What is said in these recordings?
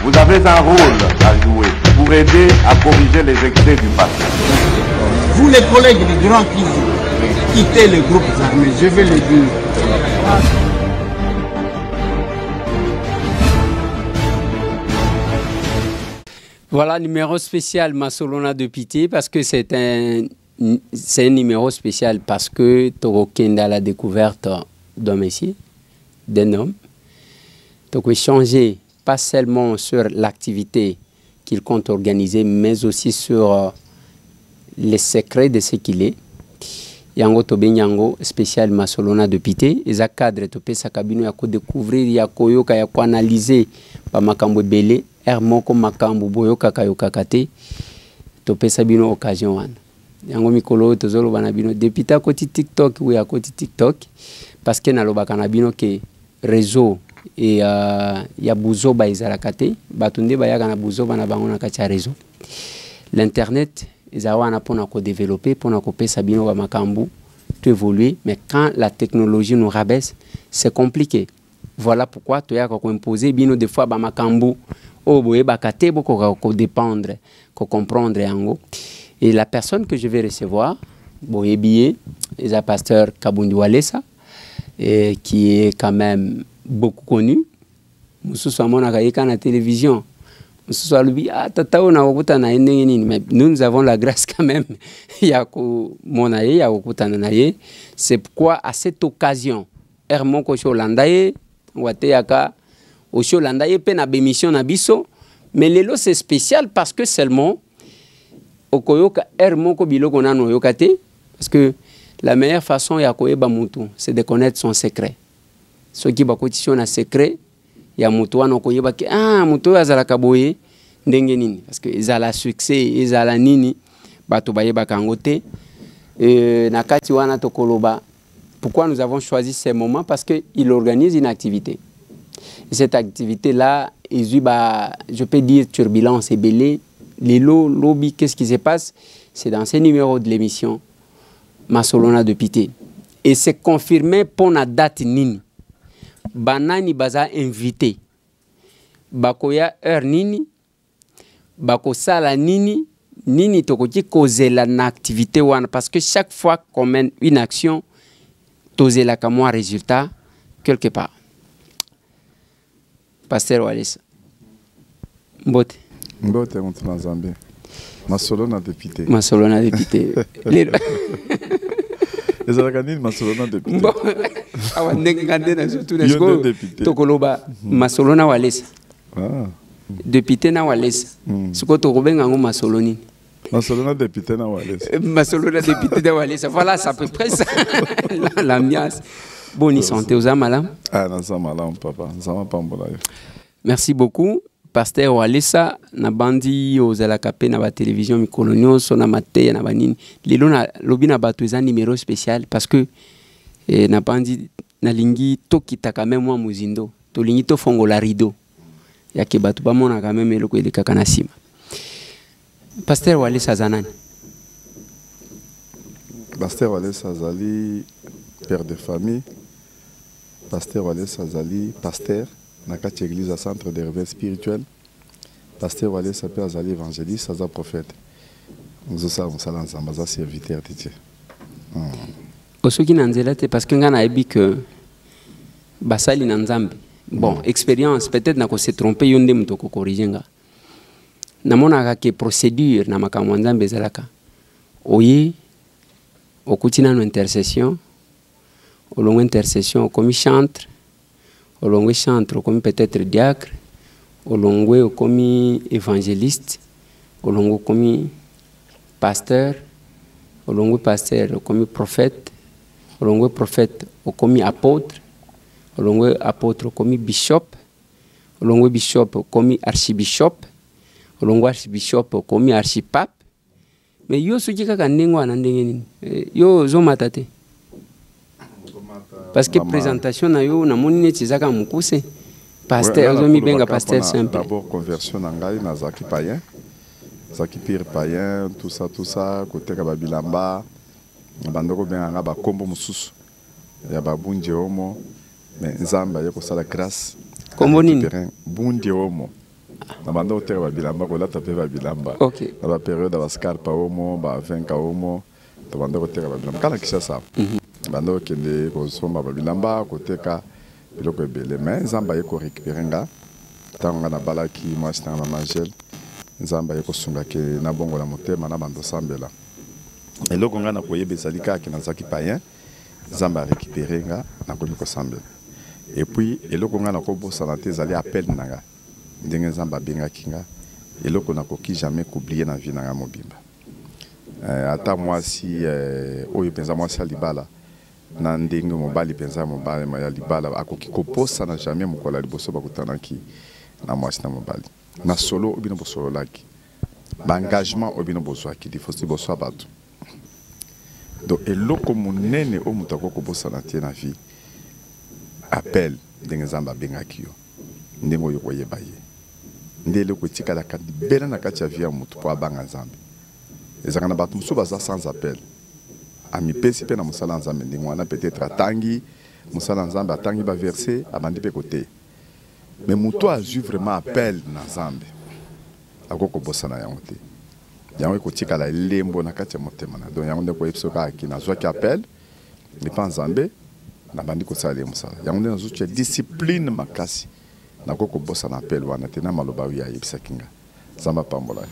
vous avez un rôle à jouer pour aider à corriger les excès du passé. Vous les collègues du Grand Kivu, quittez les groupes armés, je vais le dire. Voilà, numéro spécial Masolona de Pité, parce que c'est un numéro spécial parce que Toro Kenda la découverte d'un messie, d'un homme. Donc échanger pas seulement sur l'activité qu'il compte organiser, mais aussi sur les secrets de ce qu'il est. Yango Tobe Nyango, spécial Masolona de Pité, et ça cadre Topé Sakabino, ya ko découvrir, ya ko yoka, ya ko analyser, pa makambo belé, moko makambo boyoka kayoka kate, Topé Sabino occasion wana. Yango mikolo tozolo banabino depuis ta côté TikTok ou à côté TikTok parce que naloba kanabino ke réseau et ya buzo ba izalakate batunde ba yaga na buzo bana bango na kati ya réseau. L'internet ezawana pona ko développer pona ko pesa bino ba makambu to évoluer, mais quand la technologie nous rabaisse, c'est compliqué. Voilà pourquoi to yaka ko imposer bino des fois ba makambu o boye bakate boko ko dépendre ko comprendre yango. Et la personne que je vais recevoir, Boyebiye, est un pasteur Kabundi Walesa, qui est quand même beaucoup connu. Nous avons à la télévision. Nous avons la grâce quand même. C'est pourquoi à cette occasion, mais l'élo c'est spécial parce que seulement Okoyoka moko biloko nano yokate parce que la meilleure façon ya koyeba mutu c'est de connaître son secret. Ceux qui bakotishon na secret ya mutu wana koyeba ke mutu azalaka boye ndenge nini parce que ezala succès ezala nini bato bayeba kangote na kati wana tokoloba. Pourquoi nous avons choisi ces moments? Parce que il organise une activité. Et cette activité là, je peux dire turbulence et belé. Les lobby, qu'est-ce qui se passe? C'est dans ces numéros de l'émission Masolona de Pité. Et c'est confirmé pour la date nini. Banani baza invité. Bakoya heure nini. Bako sala nini. Nini tokoti causer la activité wana. Parce que chaque fois qu'on mène une action, toser la kamwa résultat quelque part. Pasteur Walesa. Mbote. Mbote mutuna Zambie. Masolona de Pité. Masolona de Pité. Les organismes Masolona de Pité. Bon, awa ndengande na surtout nesko tokoloba Masolona Walesa. De Pité na Walesa. Siko tokobenga ngo Masoloni. Masolona de Pité na Walesa. Masolona de Pité na Walesa. Voilà, c'est à peu près ça. L'ambiance. Bonne santé aux amalam. Ah, non, ça malam papa. Ça m'a pas mbola. Merci beaucoup. Pasteur Walesa na bandi aux alakape na ba télévision mikolonio so na mateya na banini lelo na lobi na bato eza numéro spécial parce que na bandi na lingi tokita quand même moi muzindo to lingi to fongola rideau ya ke bato ba mona quand même eloko ele kaka na sima. Pasteur Walesa zanani? Pasteur Walesa zali père de famille. Pasteur Walesa zali pasteur na kati église à centre de réveil spirituel. Pasteur Walesa pe azali évangéliste, aza prophète. Nous sommes en ensemble, aza serviteur de Dieu. Osoki na nzela te parce que ngana ebi que basali na nzambe. Bon, expérience peut-être na ko se tromper yonde muto ko corriger nga. Na mona ka procédure na makambo nzambe zalaka. Oye okutina no intercession. Olongo intercession comme chantre. Olongwe chantre comme peut-être diacre, olongwe comme évangéliste, olongwe comme pasteur, olongwe pasteur comme prophète, olongwe prophète comme apôtre, olongwe apôtre comme bishop, olongwe bishop comme archibishop, olongwe archibishop comme archipape. Mais yo suki kaka ndengwa na ndenge nini? Yo zo matate. Parce que présentation na yo na moni tizaka mukuse pasteur ozomi benga pasteur simple. D'abord conversion na ngai na zaki païen. Zaki pire païen, tout ça côté ka babilamba. Bandoko benga nga ba kombo mususu. Ya babunje homo mais nzamba yeko sala grâce. Kombo nini? Bunje homo. na banda oteka babilamba kolata pe babilamba na ba période ba scarpa omo ba 20 ka omo to banda oteka babilamba kala Kinshasa banda okende kozomba babilamba koteka biloko ebele mais nzamba ye ko récupérer nga tanga na balaki mwasi na Angel nzamba ye ko sunga ke na bongo la motema na bando sambela eloko nga na koyeba ezali kaka nazaki païen nzamba récupérer nga na komi ko sambela et puis eloko nga na kobosana te ezali appel na nga ndenge nzamba abengaki nga eloko nakoki jamais koublier na vie na nga mobimba ata mwasi oyo mpenza mwasi ya libala na ndenge mobali mpenza mobali ya libala akoki kobosana jamais mokolo ya liboso bakutanaki na mwasi na mobali na solo obino bosololaki baengagement obino bozwaki difosi boswa bato donc eloko monene oyo moto akoki kobosana te na vie appel ndenge nzamba abengaki yo ndenge oyo koyeba ye nde eloko etikalaka libela na kati ya vie ya moto mpo abanga nzambe ezalaka na bato mosusu baza sans appel amipesi mpe na mosala ya nzambe ndenge wana peut-être atangi mosala ya nzambe atangi baverse abandi mpe koteya mais moto azwi vraiment appel na nzambe akoki kobosana yango te yango ekotikala elembo na kati ya motema na donc yango nde koyebisa kaka nazwaki appel epa nzambe nabandi kosala ye mosala yango nde nazotya discipline makasi nakoki kobosana appel wana te na maloba oyo ayebisaki nga nzambe apambola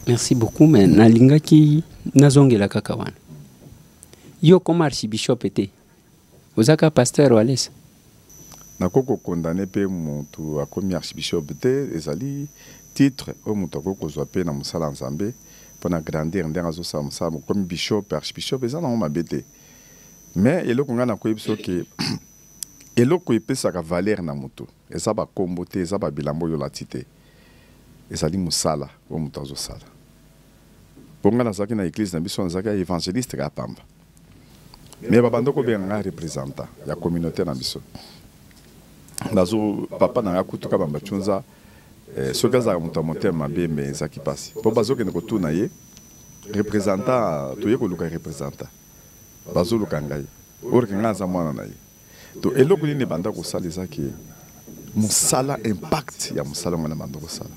merci beaucoup mais nalingaki nazongela kaka wana yo comme archibishop ete ozaka pasteur Walesa nakoki kokondane mpe motu akomi archibishop te ezali titre oyo moto akoki kozwa mpe na mosala ya nzambe mpona grandir ndenge azosala mosala komi bishop archibishop eza nango mabe te mais eloko ngai nakoyebi biso ke eloko epesaka valeur na moto eza bakombo te eza babilamba oyo olati te ezali mosala oyo moto azosala mpo ngai nazalaki na église na biso nazalaki évangéliste kaka pamba mais babanda kobenga ngai représentant ya communauté na biso papa na ngai kutuka bambatunza soki azalaka moto ya motema mabe me ezalaki mpasi mpo bazokende kotuna ye représentant toye koluka représentant bazoluka ngai orke ngai aza mwana na ye to eloko nini ebanda kosala ezaki mosala impact ya mosala ngo na banda kosala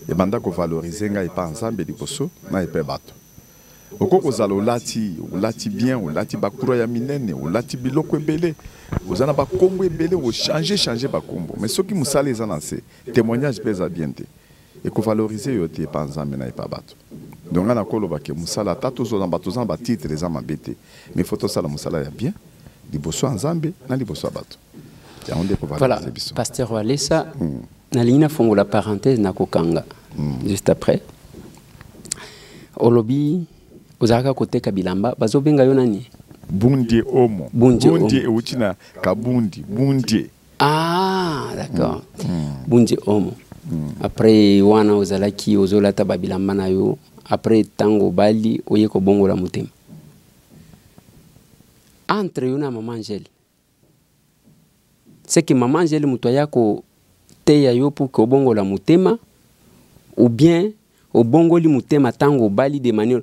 ebanda kovalorize ngai epa nzambe liboso na epa bato okoki kozala olati bien olati bakura ya minene olati biloko ebele oza na bakombo ebele ochange bakombo mais soki mosala eza na se témoignage mpe eza bien te ekovalorize yo te epa nzambe na epa bato donc ngai nakolobake mosala ata tozona bato oza na batitre eza mabe te mais fo tosala mosala ya bien liboso ya nzambe na liboso ya bato yango nde ekovalorize biso pasteur Walesa nalingi nafongola parenthèse nakokanga juste après olobi ozalaka koteka bilamba bazobenga yo nani bundie omo bundie euti na kabundi bundie d'accord bundie omo après wana ozalaki ozolata babilamba na yo après tango bali oye kobongola motema entre yo na mama Angèle c'est que mama Angèle moto yako teya yo pour que obongola motema ou bien obongoli motema tango bali de manière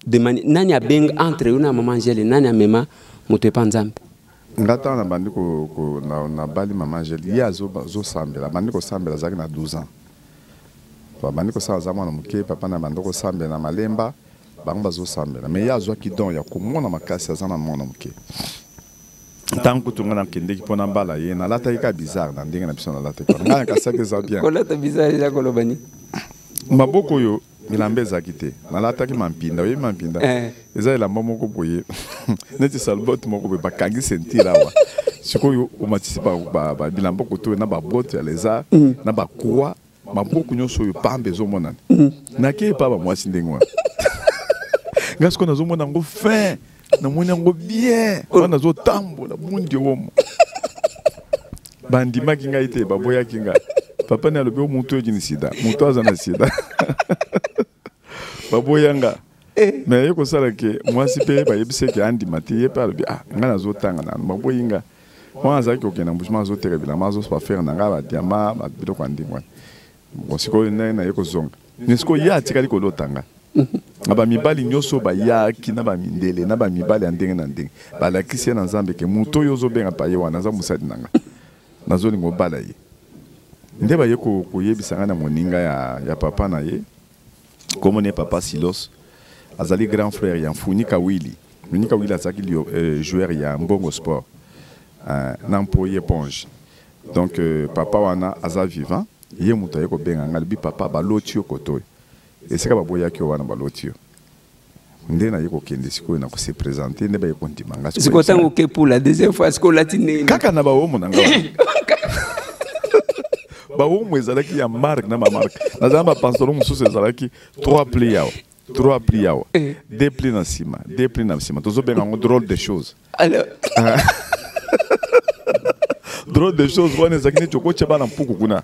nani abenga entre yo na mama Angèle nani amema moto epa nzambe ngata na bandi na bali mama Angèle ye azosambela bandi kosambela azalaki na 12 ans bandi kosala aza mwana moke papa na bandi kosambela na malemba bango bazosambela mais ye azwaki don ya komona makasi aza na mwana moke ntango kutunga nakendeki mpona mbala ye nalataki ka bizarre na ndenge na biso nalataki ngai nakasaki eza bien kolata bizarre eza koloba nini maboko oyo milamba ezalaki te nalataki mampinda oyebi mampinda eza elamba moko boye neti salbote moko boye bakangi sentire awa sikoyo omatisi bilamba kotoyo na babote ya leza na bakwa maboko nyonso oyo pamba ezomonana nakei pa bamwasi ndenge wana ngai sikoyo nazomona yango fin namoni yango bien wana nazotambola bundi omo bandimaki ngai te baboyaki ngai papa ne alobi omuntu oyo ni sida moto aza na sida baboyanga mais ye kosala ke mwasi mpe bayebisi ke andima te ye mpe alobi ngai nazotanga nano baboyinga wana azalaki kokenda mbushima azoteka bilamba azopafere na ngai badiama biloko ya ndenge wana bon sikoyo na ye kozonga mais sikoyo ye atikali kolotanga na bamibali nyonso bayaki na bamindele na bamibali ya ndenge na ndenge balakisi ye na nzambe ke moto oyo ozobenga pa ye wana aza mosali na ngai nazolinga obala ye nde ba yeko koyebisanga na moninga ya papa na ye comme on est papa Silos azali grand frère ya Funika Willy azaki joueur ya Mbongo Sport nampoye Ponge donc papa wana aza vivant ye muto yeko benga ngalbi papa balotio kotoy et c'est ka baboya ki wana balotio nde na yeko kende siko na ko se présenter ne ba yeko ndimanga c'est quoi ça OK pour la deuxième fois ce qu'on latine kaka na ba womo nanga ba womo ezalaki ya marque na ba marque na zamba pantalon mususu ezalaki 3 plis yao 2 plis na sima tozo benga ngo drôle de choses alors drôle de choses wana ezalaki ne choko cheba na mpuku kuna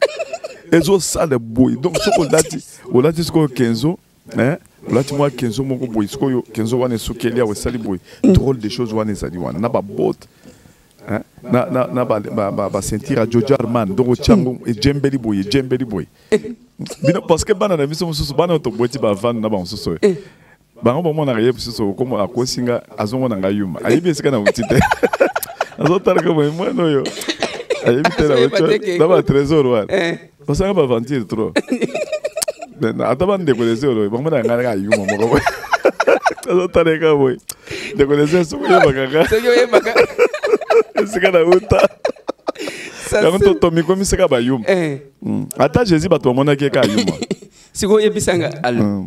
ezo sale boy donc soko lati siko kenzo olati mwa kenzo moko boy sikoyo kenzo wana esukeli awe sali boy drôle de choses wana ezali wana na babote na ba sentir a Jojo Arman donc chango e jembeli boy bino parce que bana na biso mususu bana to boti ba van na ba mususu bango bo mona ngaye mususu comme akosinga azongo na ngayuma ayibi esika na utite azotala ko moi no ayibi tela wecho na ba trésor wana basanga ba vantir trop ataba ndeko lesero bango na ngara ayuma moko azotala ka boy ndeko lesero so yo baka esika na uta yango totomi komi seka bayuma ata Jésus bato bamonaki ka yuma siko yebisanga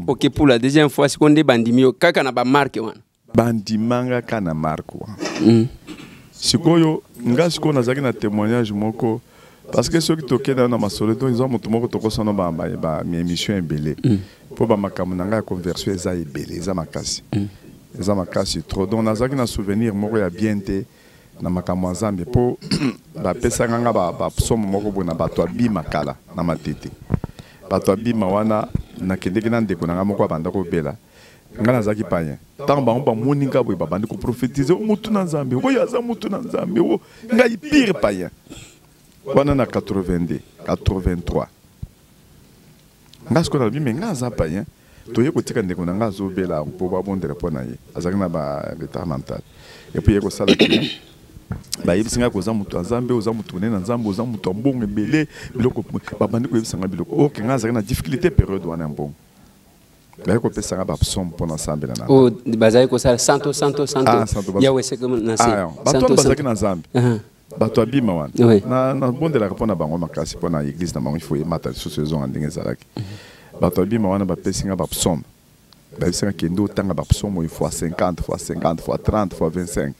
OK pour la deuxième fois siko nde bandimi kaka na ba marque wana bandimanga kana marque wana sikoyo nga siko nazaki na témoignage moko parce que ceux qui tokenda na masolo to ils ont moto moko tokosana ba émission ebele po ba makambo nanga conversion eza ebele eza makasi trop donc nazaki na souvenir moko ya bien te na makambo nzambe po ba pesanga nga ba somo moko bona bato abima kala na matete bato abima wana na kendeki na ndeko na nga moko abanda ko bela nga nazaki paye tant ba on ba moninga boy ba bandi ko prophétiser mutu na nzambe oyo aza mutu na nzambe o nga pire paye wana na 82 83 nga sko na bima nga aza paye toye ko tika ndeko na nga zo bela po ba bondela po na ye azaki na ba retard mental et puis yeko sala ki ba yebisinga ko za mutu nzambe oza mutu ne na nzambe oza mutu mbongo ebele biloko ba bandi ko yebisanga biloko o kenga azaki na difficulté période wana mbongo ba ko pesa nga ba psom pona nzambe na o bazai ko sala santo ya wese ko na se santo bazaki na nzambe bato abima wana na bondela ko pona bango makasi pona église na bango il faut y mata sous saison ndenge zalaki bato abima wana ba pesinga ba psom ba yebisinga kendo tanga ba psom il faut 50 fois 50 fois 30 fois 25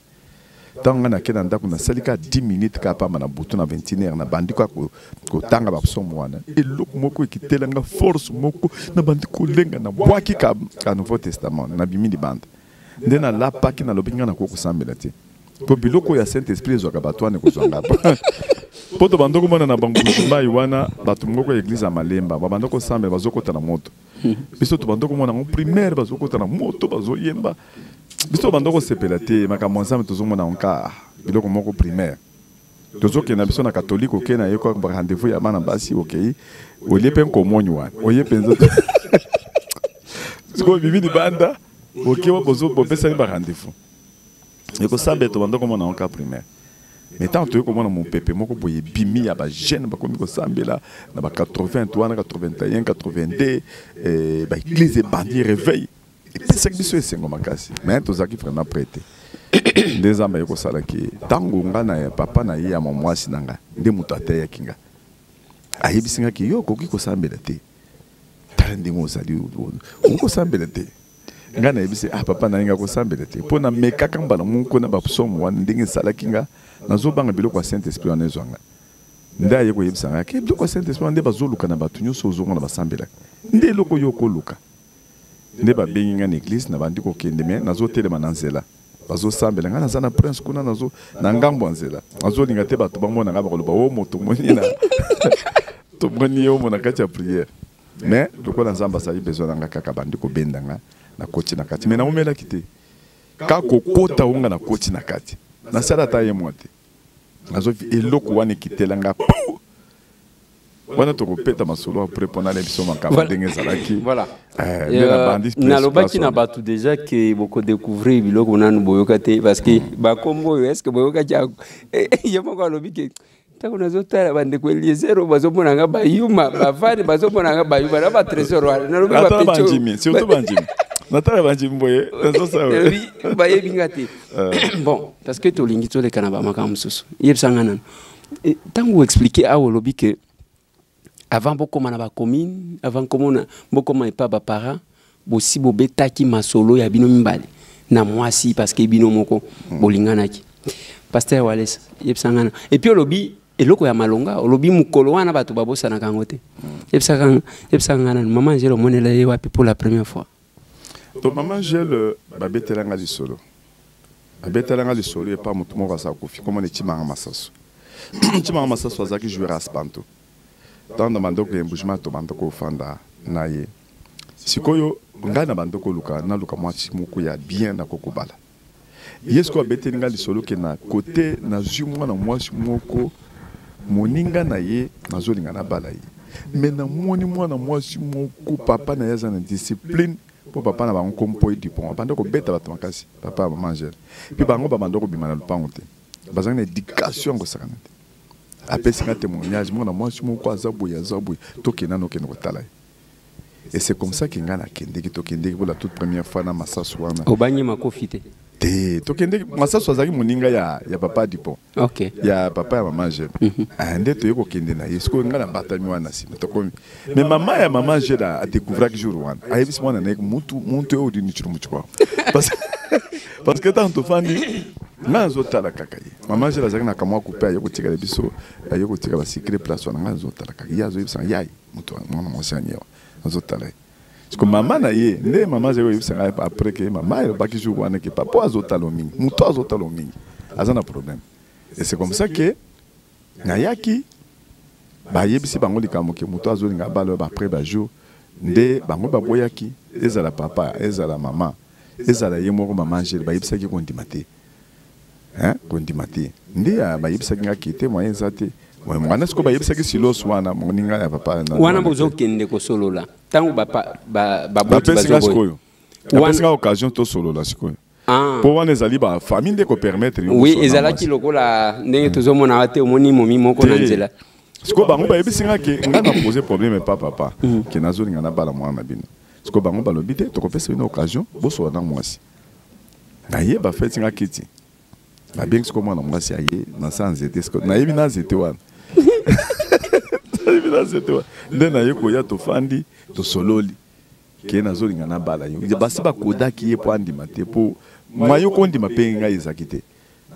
tant on a kena ndako na salika 10 minutes ka pa na butu na 21h na bandiko ko tanga ba psomo wana eloko moko ekitelanga force moko na bandiko lenga na bwaki ka Nouveau Testament na bimi di bande ndena la paki na lobinga na ko kusambela te po biloko ya Saint Esprit zo ka batwane ko zwanga po to bandoko mona na bangu mai wana batu moko église ya Malemba ba bandoko sambe bazokota na moto biso to bandoko mona en primaire bazokota na moto bazoyemba biso bandoko sepela te makambo nzambe tozomona onka biloko moko primaire tozokenda biso na catholique okena yeko ba rendez-vous ya bana basi okay olepe nkomonyo wana oyepe nzoto siko bibi di banda okewa bozo bopesa ni ba rendez-vous yeko sambe to bandoko mona onka primaire mais tant que comment mon pépé moko boye bimi ya ba jeune ba komi ko sambela na ba 80 81 82 ba église bandi réveil et puis c'est que biso esengo makasi mais tozaki vraiment prêté des amba yeko sala ki tango ngana ya papa na ye ya mwasi nanga nde mutu ataya kinga ayibisinga ki yo koki ko sambela te tande ngo sali ko sambela te ngana yebise papa na nga ko sambela te pona mekaka mbala munko na ba psomo wan ndenge sala kinga nazo banga biloko ya Saint Esprit wana ezwanga nda yeko yebisanga ke biloko ya Saint Esprit nde bazoluka na batu nyonso ozonga na basambela nde loko yo koluka nde babengi nga na église na bandi kokende me nazotelema na nzela bazosambela nga naza na prince kuna nazo na ngambo ya nzela nazolinga te bato bamona nga bakoloba o moto moni na tomoni yo mona kati ya prière mais lokola nzambe asali besoin nanga kaka bandi kobenda nga na koti na kati me naomelaki te ka kokota onga na koti na kati nasala ta ye mwa te nazovi eloko wana ekitelanga wana tokopeta masolo apres mpona na biso makambo ndenge ezalaki nalobaki na bato déjà ke bokodécouvrir biloko nanu boyoka te parce que bakombo oyo est ce que boyokaki ye moko alobi ke Tako nazotala bande ko Eliezer bazomona nga bayuma bavani bazomona nga bayuma na ba trésor wala na lobi ba Natala pecho banjimi, surtout banjimi. Natala banjimi boye, nazo ça. ba yebingati. Bon, parce que to lingi to le kanaba makam susu. Yebsanga nan. Tango expliquer a lobi que avant beaucoup na ba commune, avant komona beaucoup ma pas ba parents, bosi bobetaki masolo ya bino mimbali. Na mwasi parce que bino moko bolinganaki. Pasteur Wallace yebsanga nan. Et puis lobi eloko ya malonga olobi mukolo wana bato babosa na kangote yebsanga nan maman Angèle monela ye wapi pour la première fois. Donc maman Angèle babetelanga lisolo. Babetelanga lisolo et pas mutu moko sa kofi comme on est timanga masaso. Timanga masaso azaki jouer à Spanto. Dans na bandoko embouchement to bandoko fanda na ye. Sikoyo ngana bandoko luka na luka mwasi moko ya bien na kokobala. Yesko abetelinga lisolo ke na côté na zumwa na mwasi moko moninga na ye nazolinga na bala ye mais na moni mwana mwasi moko papa na yaza na discipline po papa na bango kompo e dipon banda ko beta bato makasi papa maman Angèle puis bango ba banda ko bima na lupango te bazanga éducation ko sakana te apesi nga témoignage mwana mwasi moko azaboya to kena no kena ko tala et c'est comme ça que ngana kende to kende pour la toute première fois na masasu wana obanye makofite to kende masasu azaki moninga ya papa dipon. OK. Ya papa ya maman Angèle. Ande to yeko kende na yesko ngana batami wana sima to komi. Mais maman ya maman Angèle a découvert que jour wana. Ayebisi mwana na mutu o dini churumuchwa. Parce que tant to fandi nga zotala kaka ye. Maman Angèle azaki na kamwa couper yeko tika biso yeko tika ba secret place wana nga zotala kaka. Ya zo yebisa yayi mutu mwana mwasi anyewa. Zotala. Parce que maman na ye, ne maman zéro yebisa après que maman elle baki jour wana que papa azotala mingi. Mutu azotala mingi. Azana problème. Et c'est comme ça que Nayaki ba yebisi bango likamo ke mutu azolinga balo ba après ba jour nde bango ba boyaki ezala papa ezala maman ezala ye moko maman Angèle ba yebisa ki kondimate. Kondimate. Nde ba yebisa ki ngakite moyen zate. Moi mwana siko ba yebisa ki silos wana moninga ya papa na. Wana bozo kende ko solo la. Tango ba boti bazo. Wana occasion to solo la siko. Pour wana ezali ba famille de ko permettre. Oui, ezala ki lokola ndenge tozomona ate omoni momi moko na nzela. Siko bango ba yebisi ngaki ngana poser problème pas papa ke nazolinga na bala mwana bino. Siko bango ba lobite to ko pesa une occasion boso na mwasi. Na ye ba fait ngaki ti. Ba bien siko mwana mwasi aye na sans été siko na yebi na zete wana. Nde na ye ko ya to fandi to sololi ke nazolinga na bala yo basi bakoda ki ye po andima te po mayo kondi mapenga ezaki te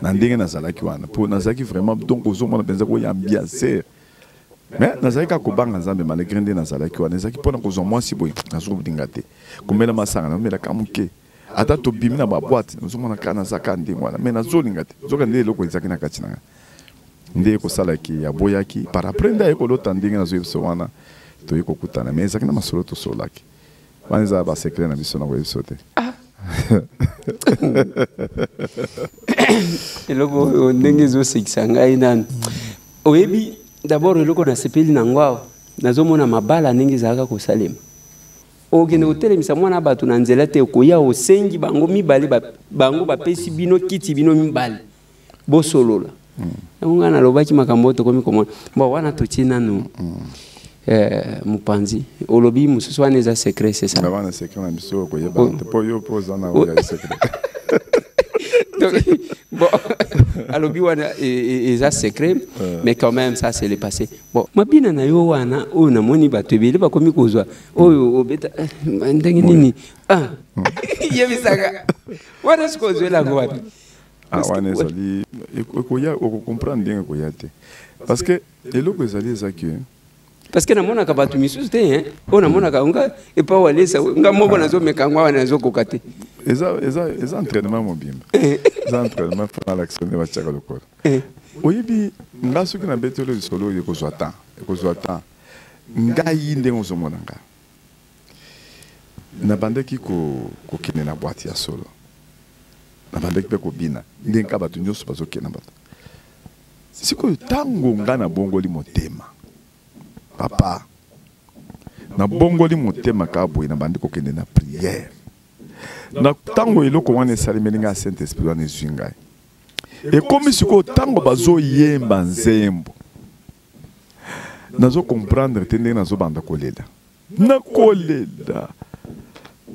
na ndenge nazalaki wana po nazalaki vraiment donc ozomona penza ko ya ambiance mais nazalaki ka kobanga nzambe malgré nde nazalaki wana ezalaki mpona kozwa mwasi boye nazolinga te komela masanga namela kamuke ata tobimi na baboite nazomona ka nazaka ndenge wana mais nazolinga te zoka nde eloko ezalaki na kati nanga nde ekosalaki aboyaki par après nde ayekolota ndenge nazoyebiso wana toyekokutana mais ezalaki na masolo tosolaki wana eza basekret na biso na koyebiso te eloko ndenge ezosekisa ngai nani oyebi d'abord eloko nasepeli nango awa nazomona mabala ndenge ezalaka kosalema okende kotelemisa mwana bato na nzela te okoya osengi bango mibale bango bapesi bino kiti bino mibale bosolola yango ngai nalobaki makambo tokomi komona bon wana totie nanu Mupanzi olobi mususu wana eza secret c'est ça wana secret na biso koyeba te po yo poza na oya secret donc bon alobi wana eza secret mais quand même ça c'est le passé bon mabina na yo wana oyo namoni bato ebele bakomi kozwa oyo obeta ndenge nini yebisaka wana sikozwela ngo wapi wana ezali okoya okokomprendre ndenge koya te parce que eloko ezali ezaki parce que namona ka batu misusu te on namona ka nga et pas walesa nga moko nazo mekangwa wana nazo kokate eza entraînement mobimba eza entraînement pour l'action de bachaka lokolo oyebi nga soki na betelo lisolo ekozwa temps ngai ndenge ozomona nga nabandaki kokende na boîte ya solo nabandaki mpe kobina ndenge ka bato nyonso bazokenda bato sikoyo ntango nga na bongoli motema papa na bongoli motema ka boye na bandi kokende na prière na tango eloko wana esalemeli ngai Saint Esprit wana ezwi ngai ekomi sikoyo ntango bazoyemba nzembo nazo comprendre te ndenge nazo banda kolela nakolela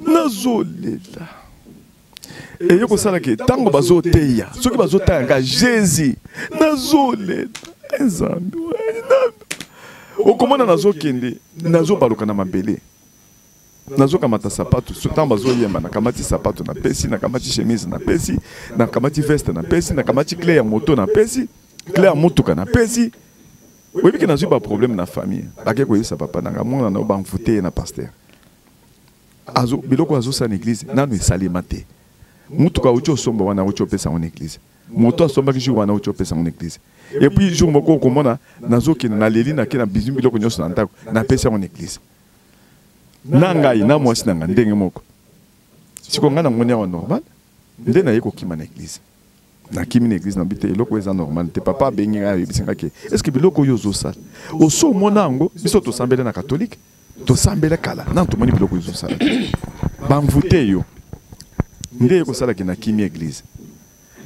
nazolela eye kosala ke ntango bazoteya soki bazotayanga Jésus nazolela Nzambe okomona nazokende nazobaluka na mabele nazokamata sapato ntango bazoyemba nakamati sapato na pesi nakamati chemise na pesi nakamati veste na pesi nakamati clé ya moto na pesi clé ya motuka na pesi oyebi ke nazwi baproblème na famille ake koyebisa papa nanga mwana na bamfute na pasteur biloko azosala na église nano esalema te mutuka auti osomba wana auti opesa ngo na église moto asombaki jour wana auti opesa ngo na église et puis jour moko okomona nazokende na leli nake na bizwi biloko nyonso na ndako napesa ngo na église na ngai na mwasi na nga ndenge moko siko nga na ngoni awa normal nde naye kokima na église nakimi na église na bite eloko eza normal te papa abengi ngai ayebisanga ke est ce que biloko oyo ozosala oso omona yango biso tosambele na catholique tosambele kala na tomoni biloko ozosala bamvute yo nde ekosalaki na kimi église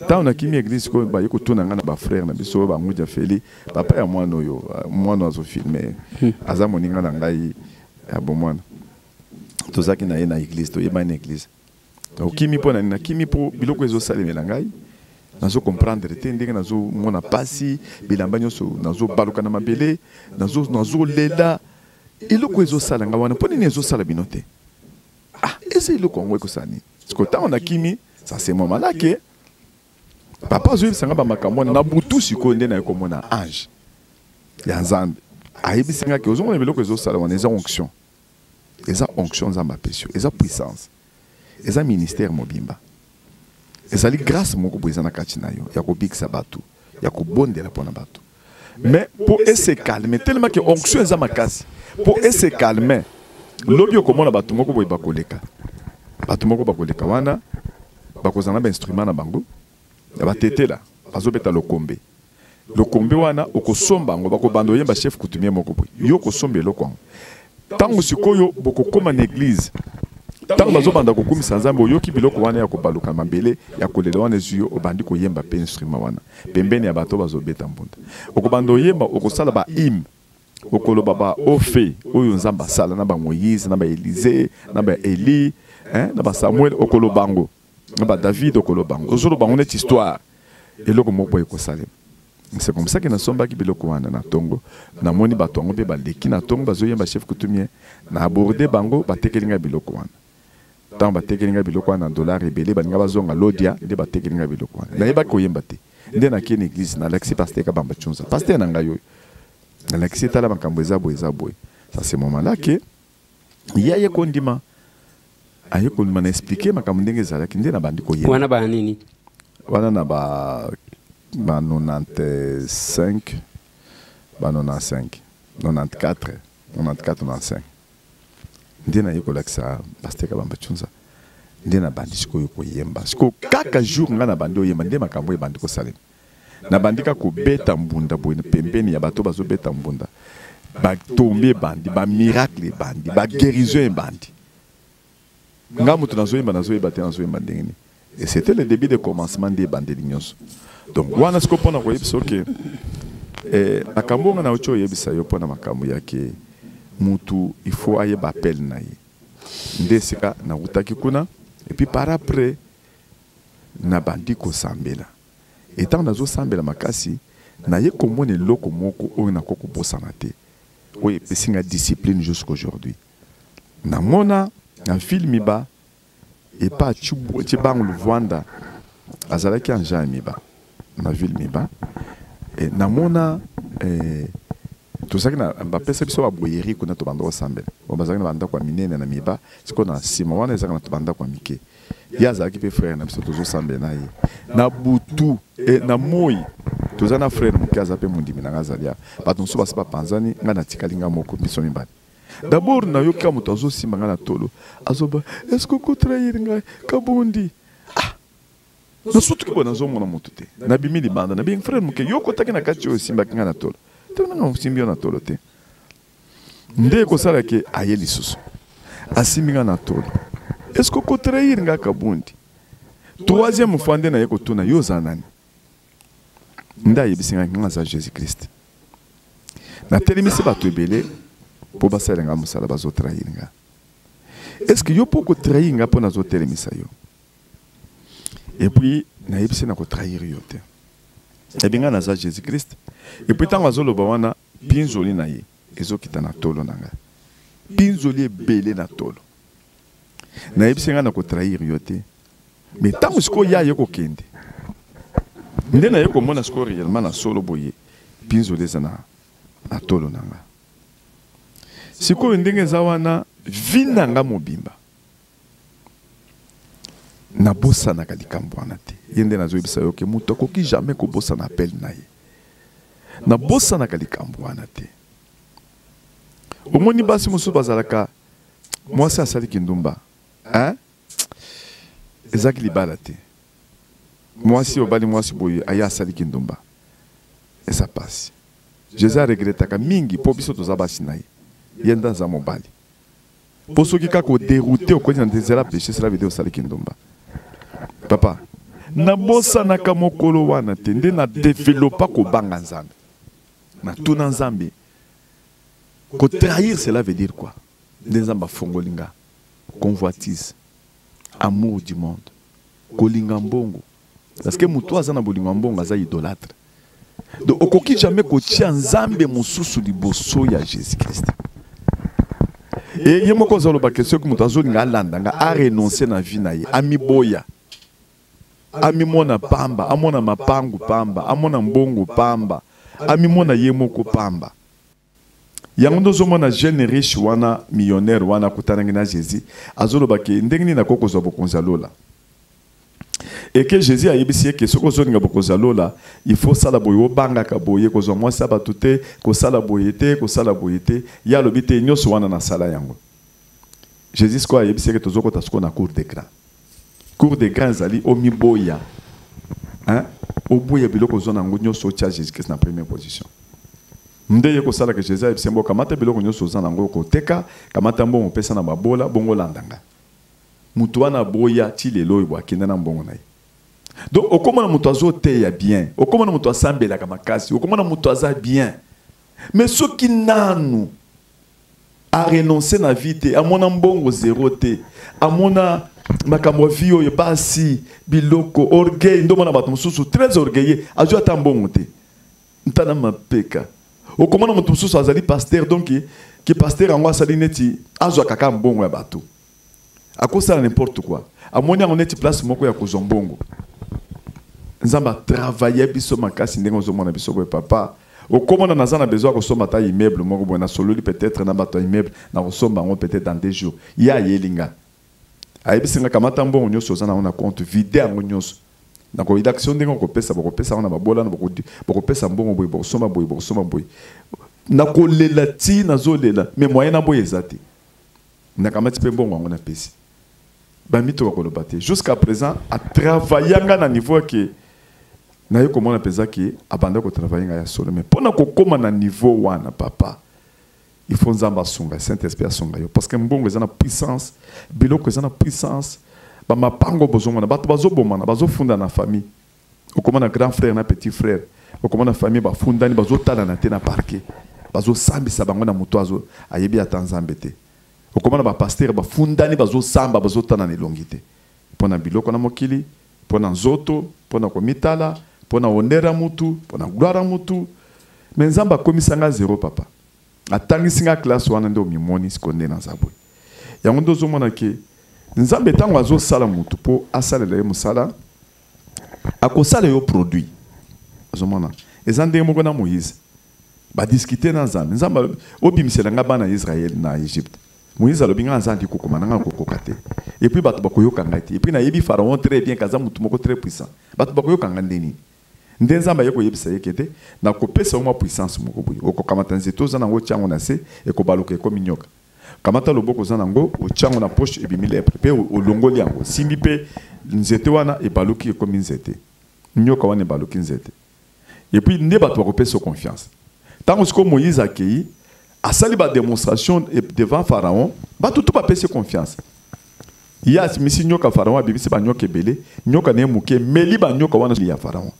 ntango na kimi église ko baye kotuna nga na bafrère na biso bangudia feli papa ya mwana oyo mwana azofilme aza moninga na ngai ya bomwana tozalaki na ye na église toyebani na église okimi mpo na kimi mpo biloko ezosalemela ngai nazo comprendre te ndenge nazomona pasi bilamba nyonso nazobaluka na mabele nazolela eloko ezosala nga wana mpo nini ezosala bino te eza eloko yango ekosala nini siko ntango na kimi ça c'est moment là ke papa azoyebisanga bamakambo wana na butu sikoyo nde naye komona ange ya nzambe ayebisinga ke ozomona biloko ezosala wana eza onction nzambe apesi yo eza puissance eza ministère mobimba ezali grâce moko boye eza na kati na yo ya kobikisa bato ya kobondela mpona bato mais mpo ese calme tellement ke onction eza makasi mpo ese calme lobi okomona bato moko boye bakoleka wana bakozala na bainstrument na bango ya batetela bazobeta lokombe wana okosomba yango bakobanda oyemba chef coutumier moko boye yo okosomba eloko yango ntango sikoyo bokokoma na église ntango bazobanda kokumisa nzambe oyoki biloko wana ya kobaluka mabele ya kolela wana ezwi yo obandi koyemba mpe instrument wana pembeni ya bato bazobeta mbunda okobanda oyemba okosala bahymne okoloba baofe oyo nzambe asala na bamoïse na baélysée na baélie na basamuel okoloba yango na badavid okoloba yango ozoloba yango neti histoire eloko moko boye ekosalema. C'est comme ça que nous sommes biloko wana na tongo na moni bato yango mpe baleki na tongo bazoyemba chef coutumier na aborde bango batekelinga biloko wana ntango batekelinga biloko wana na dollar ebele balinga bazonga lodia nde batekelinga biloko wana nayebaki koyemba te nde nakie na église nalakisi paster kabamba tshunza paster na ngai oyo nalakisi etala makambo eza boye ça c'est moment là ke ye aye kondima na expliquer makambo ndenge ezalaki nde na bandi koyemba wana ba nini wana na ba 95 94 95 nde na ye kolakisa paster kabamba tshunza nde na bandi sikoyo koyemba siko kaka jour nga na bandi oyemba nde makambo ebandi kosalema na bandi ka kobeta mbunda boye pembeni ya bato bazobeta mbunda batombe bandi bamiracle ebandi baguérison ebandi nga moto nazoyemba te nazoyemba ndenge nini et c'était le début de commencement des bandeli nyonso donc wana siko mpona koyebisa oke makambo nga na ocho oyebisa yo mpona makambo yake mutu il faut ayeba appel na ye nde sika nakutaki kuna et puis par après na bandi kosambela etango nazosambela makasi naye komona eloko moko oyo nakoki kobosana te oyo epesinga discipline jusqu'aujourd'hui namona na film ba epa cibango luvwanda azalaki anja ya miba na ville miba namona tozalaki na bapesa biso baboyeri kuna tobanda kosambela bazalaki na bandako ya minene na miba siko na nsima wana ezalaki na tobandako ya mike ye azalaki mpe frère na biso tozosambela na ye na butu na moi toza na frère moke aza mpe mondimi na nga azali ya bato mosusu basi bapanzani ngai natikali nga moko biso mibale d'abord nayoki ka moto azosimba ngai na tolo azoba eske okotrahir ngai kabondi nasutuki boye nazomona motu te nabimi libanda nabengi frère moke yo okotaki na kati oyo osimbaki ngai na tolo te nanga osimbi yo na tolo te nde ekosalaki aye lisusu asimbi ngai na tolo eske okotrahir ngai kabondi troisième fois nde naye kotuna yo oza nani nde ayebisi ngai nga aza Jésus Christ na telemisi bato ebele po basalenga musala bazo trahir nga. Est-ce que yo poko trahir nga po nazo telemisa yo? Et puis na yebisi na ko trahir yo te. Et bien na za Jésus Christ. Et puis tant bazo loba wana pinzoli na ye ezokita na tolo nanga. Pinzoli ebele na tolo. Na yebisi nga na ko trahir yo te. Mais tant ko ya yo ko kende. Nde na yo ko mona sko réellement na solo boye. Pinzoli zana na tolo nanga. Siko ndenge za wana vina nga mobimba. Na bossa na kalikambo wana te. Yende na zo ibisa yo ke muto koki jamais ko bossa na appel na ye. Na bossa na kalikambo wana te. Omoni basi musu bazalaka mwasi asali kindumba. Hein? Ezaki libala te. Mwasi obali mwasi boye aya asali kindumba. Et ça passe. Jésus a regretté ka mingi po biso tozabasi na ye. Yenda za mobali. Pour ceux qui ont dérouté au côté de la péché, cela veut dire au kindomba. Papa, na bossa na kamokolo wana tende na développer ko banga nzambe. Na tuna nzambe. Ko trahir cela veut dire quoi? Nzamba fongolinga, convoitise, amour du monde, kolinga mbongo. Parce que mutu azana bolinga mbongo aza idolâtre. Donc okoki jamais ko tia nzambe mususu liboso ya Jésus Christ. Et il y a beaucoup de questions que nous a renoncé na vie na ye, ami boya, ami mona pamba, amona mapangu pamba, amona mbongo pamba, ami mona yemoko pamba. Yango zomona jeune riche wana millionnaire wana kutanangi na Jésus, azolo bake ndengini na koko zo bokonza lola. Et que Jésus a yebisi que ce que zo nga bokonza lola, il faut sala boyo banga ka boye ko zo moi saba tuté ko sala boyete ko sala boyete ya lobite nyoso wana na sala yango. Jésus quoi yebisi que tozoko tasoko na cour d'écran. Cour d'écran zali omi boya. Hein? Oboya biloko zo na ngonyoso tia Jésus Christ na première position. Ndeye ko sala que Jésus a yebisi mboka mata biloko nyoso zo na ngoko teka kamata mbongo pesa na babola bongo landanga. Mutu wana boya ti lelo ibwa kinda na mbongo na ye. Donc, au comment on a bien, au comment on a semblé la kamakasi, au comment on a bien. Mais ce qui n'a nous a renoncé à la vie, à mon ambongo zéro té, à mon makambo vio et basi, biloko, orgueil, ndomana batum susu, très orgueilleux, a joué à tambongo té. Ntana ma peka. Au comment on a susu azali pasteur, donc qui pasteur en wa salineti, a joué à kaka mbongo ya bato. À cause ça n'importe quoi. À mon on est place moko ya kozombongo. Nzamba travailler biso makasi ndenge ozomona biso ko papa o komona nazana besoin ko somba ta immeuble moko bona sololi peut-être na bato immeuble na ko somba ngo peut-être dans 2 jours ya yelinga ayebisinga kamata mbongo nyoso zana ona compte vide ngo nyoso na ko action ndenge ko pesa ona babola na boko pesa mbongo boy boko somba boy na ko lela ti na zolela mais moyen na boy ezati na kamati pe mbongo ngo na pesi ba mito ko lobate jusqu'à présent à travailler à niveau que na yo komona pesa ki abanda ko travailler nga ya solo mais pona ko koma na niveau wana papa il faut nzamba sunga Saint-Esprit sunga yo parce que mbongo ezana puissance biloko ezana puissance ba mapango bozomona bato bazobomana bazofunda na famille okomona grand frère na petit frère okomona famille ba fundani bazotala na te na parquet bazosambisa bango na muto azo ayebi atanzambe te okomona ba pasteur ba fundani bazosamba bazotana na elongite pona biloko na mokili pona nzoto pona komitala pona onera mutu, pona gloire mutu. Mais nzamba komisanga zéro papa. Atangi singa classe wana ndo mimoni sikonde na zabwe. Yango ndozo mona ke nzambe tango azo sala mutu po asala le musala. Akosala yo produit. Azo mona. Ezande moko na Moïse. Ba discuter na nzambe. Nzamba obimisela nga bana Israël na Égypte. Moïse alobinga nzandi kokoma nanga kokokate. Et puis bato bakoyoka ngati. Et puis na yebi pharaon très bien kaza mutu moko très puissant. Bato bakoyoka ngandeni. Ndenzamba yeko yebisa yekete na kopesa uma puissance moko boye okokamata nzeto za nango tiango na se ekobaloka ekominyoka kamata loboko za nango otiango na poche ebimile pe olongoli yango simbi pe nzete wana ebaloki ekomi nzete nyoka wana ebaloki nzete et puis ne bato bakopesa confiance tango siko Moïse akei asali ba démonstration devant pharaon bato tout bapesa confiance ya misi nyoka pharaon abibisi ba nyoka ebele nyoka ne muke meli ba nyoka wana ya pharaon.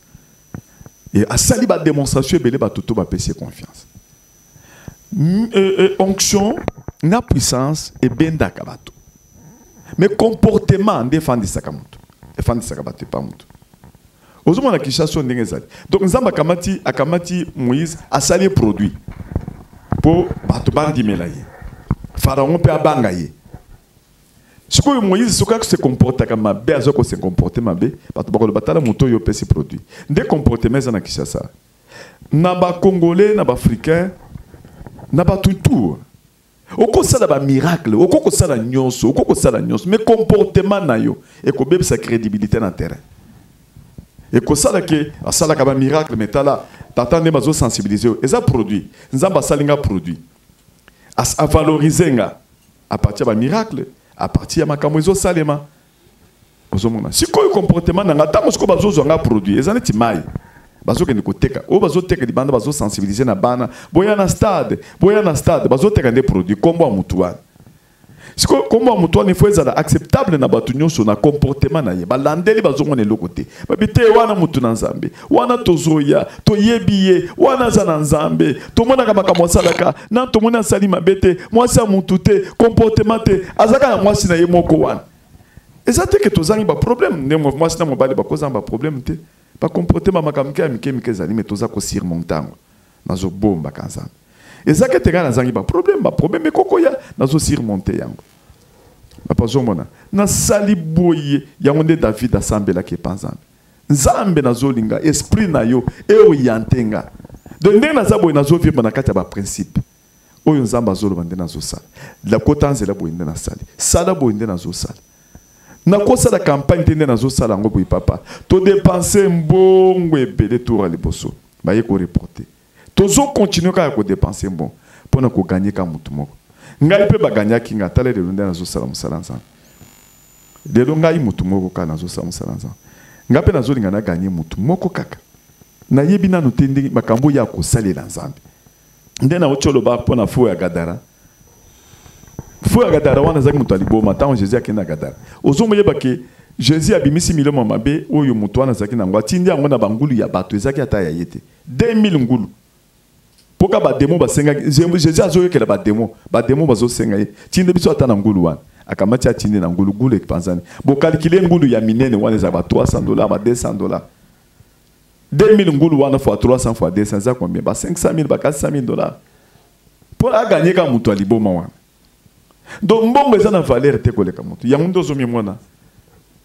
Et à sali ba démonstration belé ba toto ba pese confiance. onction na puissance et benda kabato. Mais comportement défend sakamoto. Défend sakabato pas moto. Ozoma na kishasho ndenge zali. Donc nzamba akamati Moïse a sali produit pour bato bandi melaye. Pharaon peut abanga ye. Sikoyo Moïse soka se comporta kama be azoko se comporter mabe bato bakolo batala moto yo pesi produit. Nde comportement za na kishasa. Na ba congolais na ba africain na ba tout. Oko sala ba miracle, oko sala nyonso, mais comportement na yo et ko bebe sa crédibilité na terrain. Et que ça que ça ka ba miracle mais tala t'attendre bazo sensibiliser et ça produit. Nzamba salinga produit. À valoriser nga à partir ba miracle, à partir ya makambo ezo salema. Ozomona. Si ko comportement na ngata mosko bazo zo nga produit, ezana ti mai. Bazo ke nikoteka o bazo teka di banda bazo sensibiliser na bana boya na stade bazo teka des produits kombo a mutuana siko kombo a mutuana faut être acceptable na batu nyonso na comportement na ye balandeli bazo ngone lokote babite wana mutu na nzambe wana tozoya toyebiye wana za na nzambe tomona ka makambo salaka na tomona salima bete mwasi mutu te comportement te azaka na mwasi na ye moko wana ezate ke tozangi ba problème ne mwasi na mobali ba koza ba problème te. Pas comporter ma makamke amike zali mais toza ko surmontango nazo bomba kanza ezaka te kana zangi ba problème koko ya nazo surmonter yango ba mona na sali boye yango nde David asambela ke panzambe nzambe nazo linga esprit na yo e oyantenga de nde naza boye nazo vivre na kati ya ba principe oyo nzamba zolo bande nazo sala la kotanzela boye nde na sala boye nde nazo sala. Na kosa la campagne tende na zo sala ngo boy papa to dépenser mbongo ebele tour à liboso ba ye ko reporter to zo continuer ka ko dépenser bon pour na ko gagner ka mutu moko ngai pe ba gagner ki nga tale de londe na zo sala musalanza de lo ngai mutu moko ka na zo sala musalanza ngai pe na zo linga na gagner mutu moko kaka na yebi na no tende makambo ya ko salela nzambe ndena ocholo ba pona fo ya gadara. Faut Gadara wana zaki mutu aliboma tant Jésus akenda Gadara. Ozomo yebake Jésus abimisi miloma mabe oyo mutu wana zaki na ngwa tindi yango na bangulu ya bato ezaki ata ya yete 2000 ngulu. Poka ba demo basenga Jésus azoyekela ba demo bazosenga ye. Tindi biso ata na ngulu wana. Akamati atindi na ngulu gulu ekpanzani. Bo calculer ngulu ya minene wana za ba $300 ba $200. 2000 ngulu wana fois 300 fois 200 ça combien? Ba 500,000 ba $400,000. Pour gagner ka mutu aliboma wana. Donc mbongo eza na valeur te koleka moto yango ndozo mimona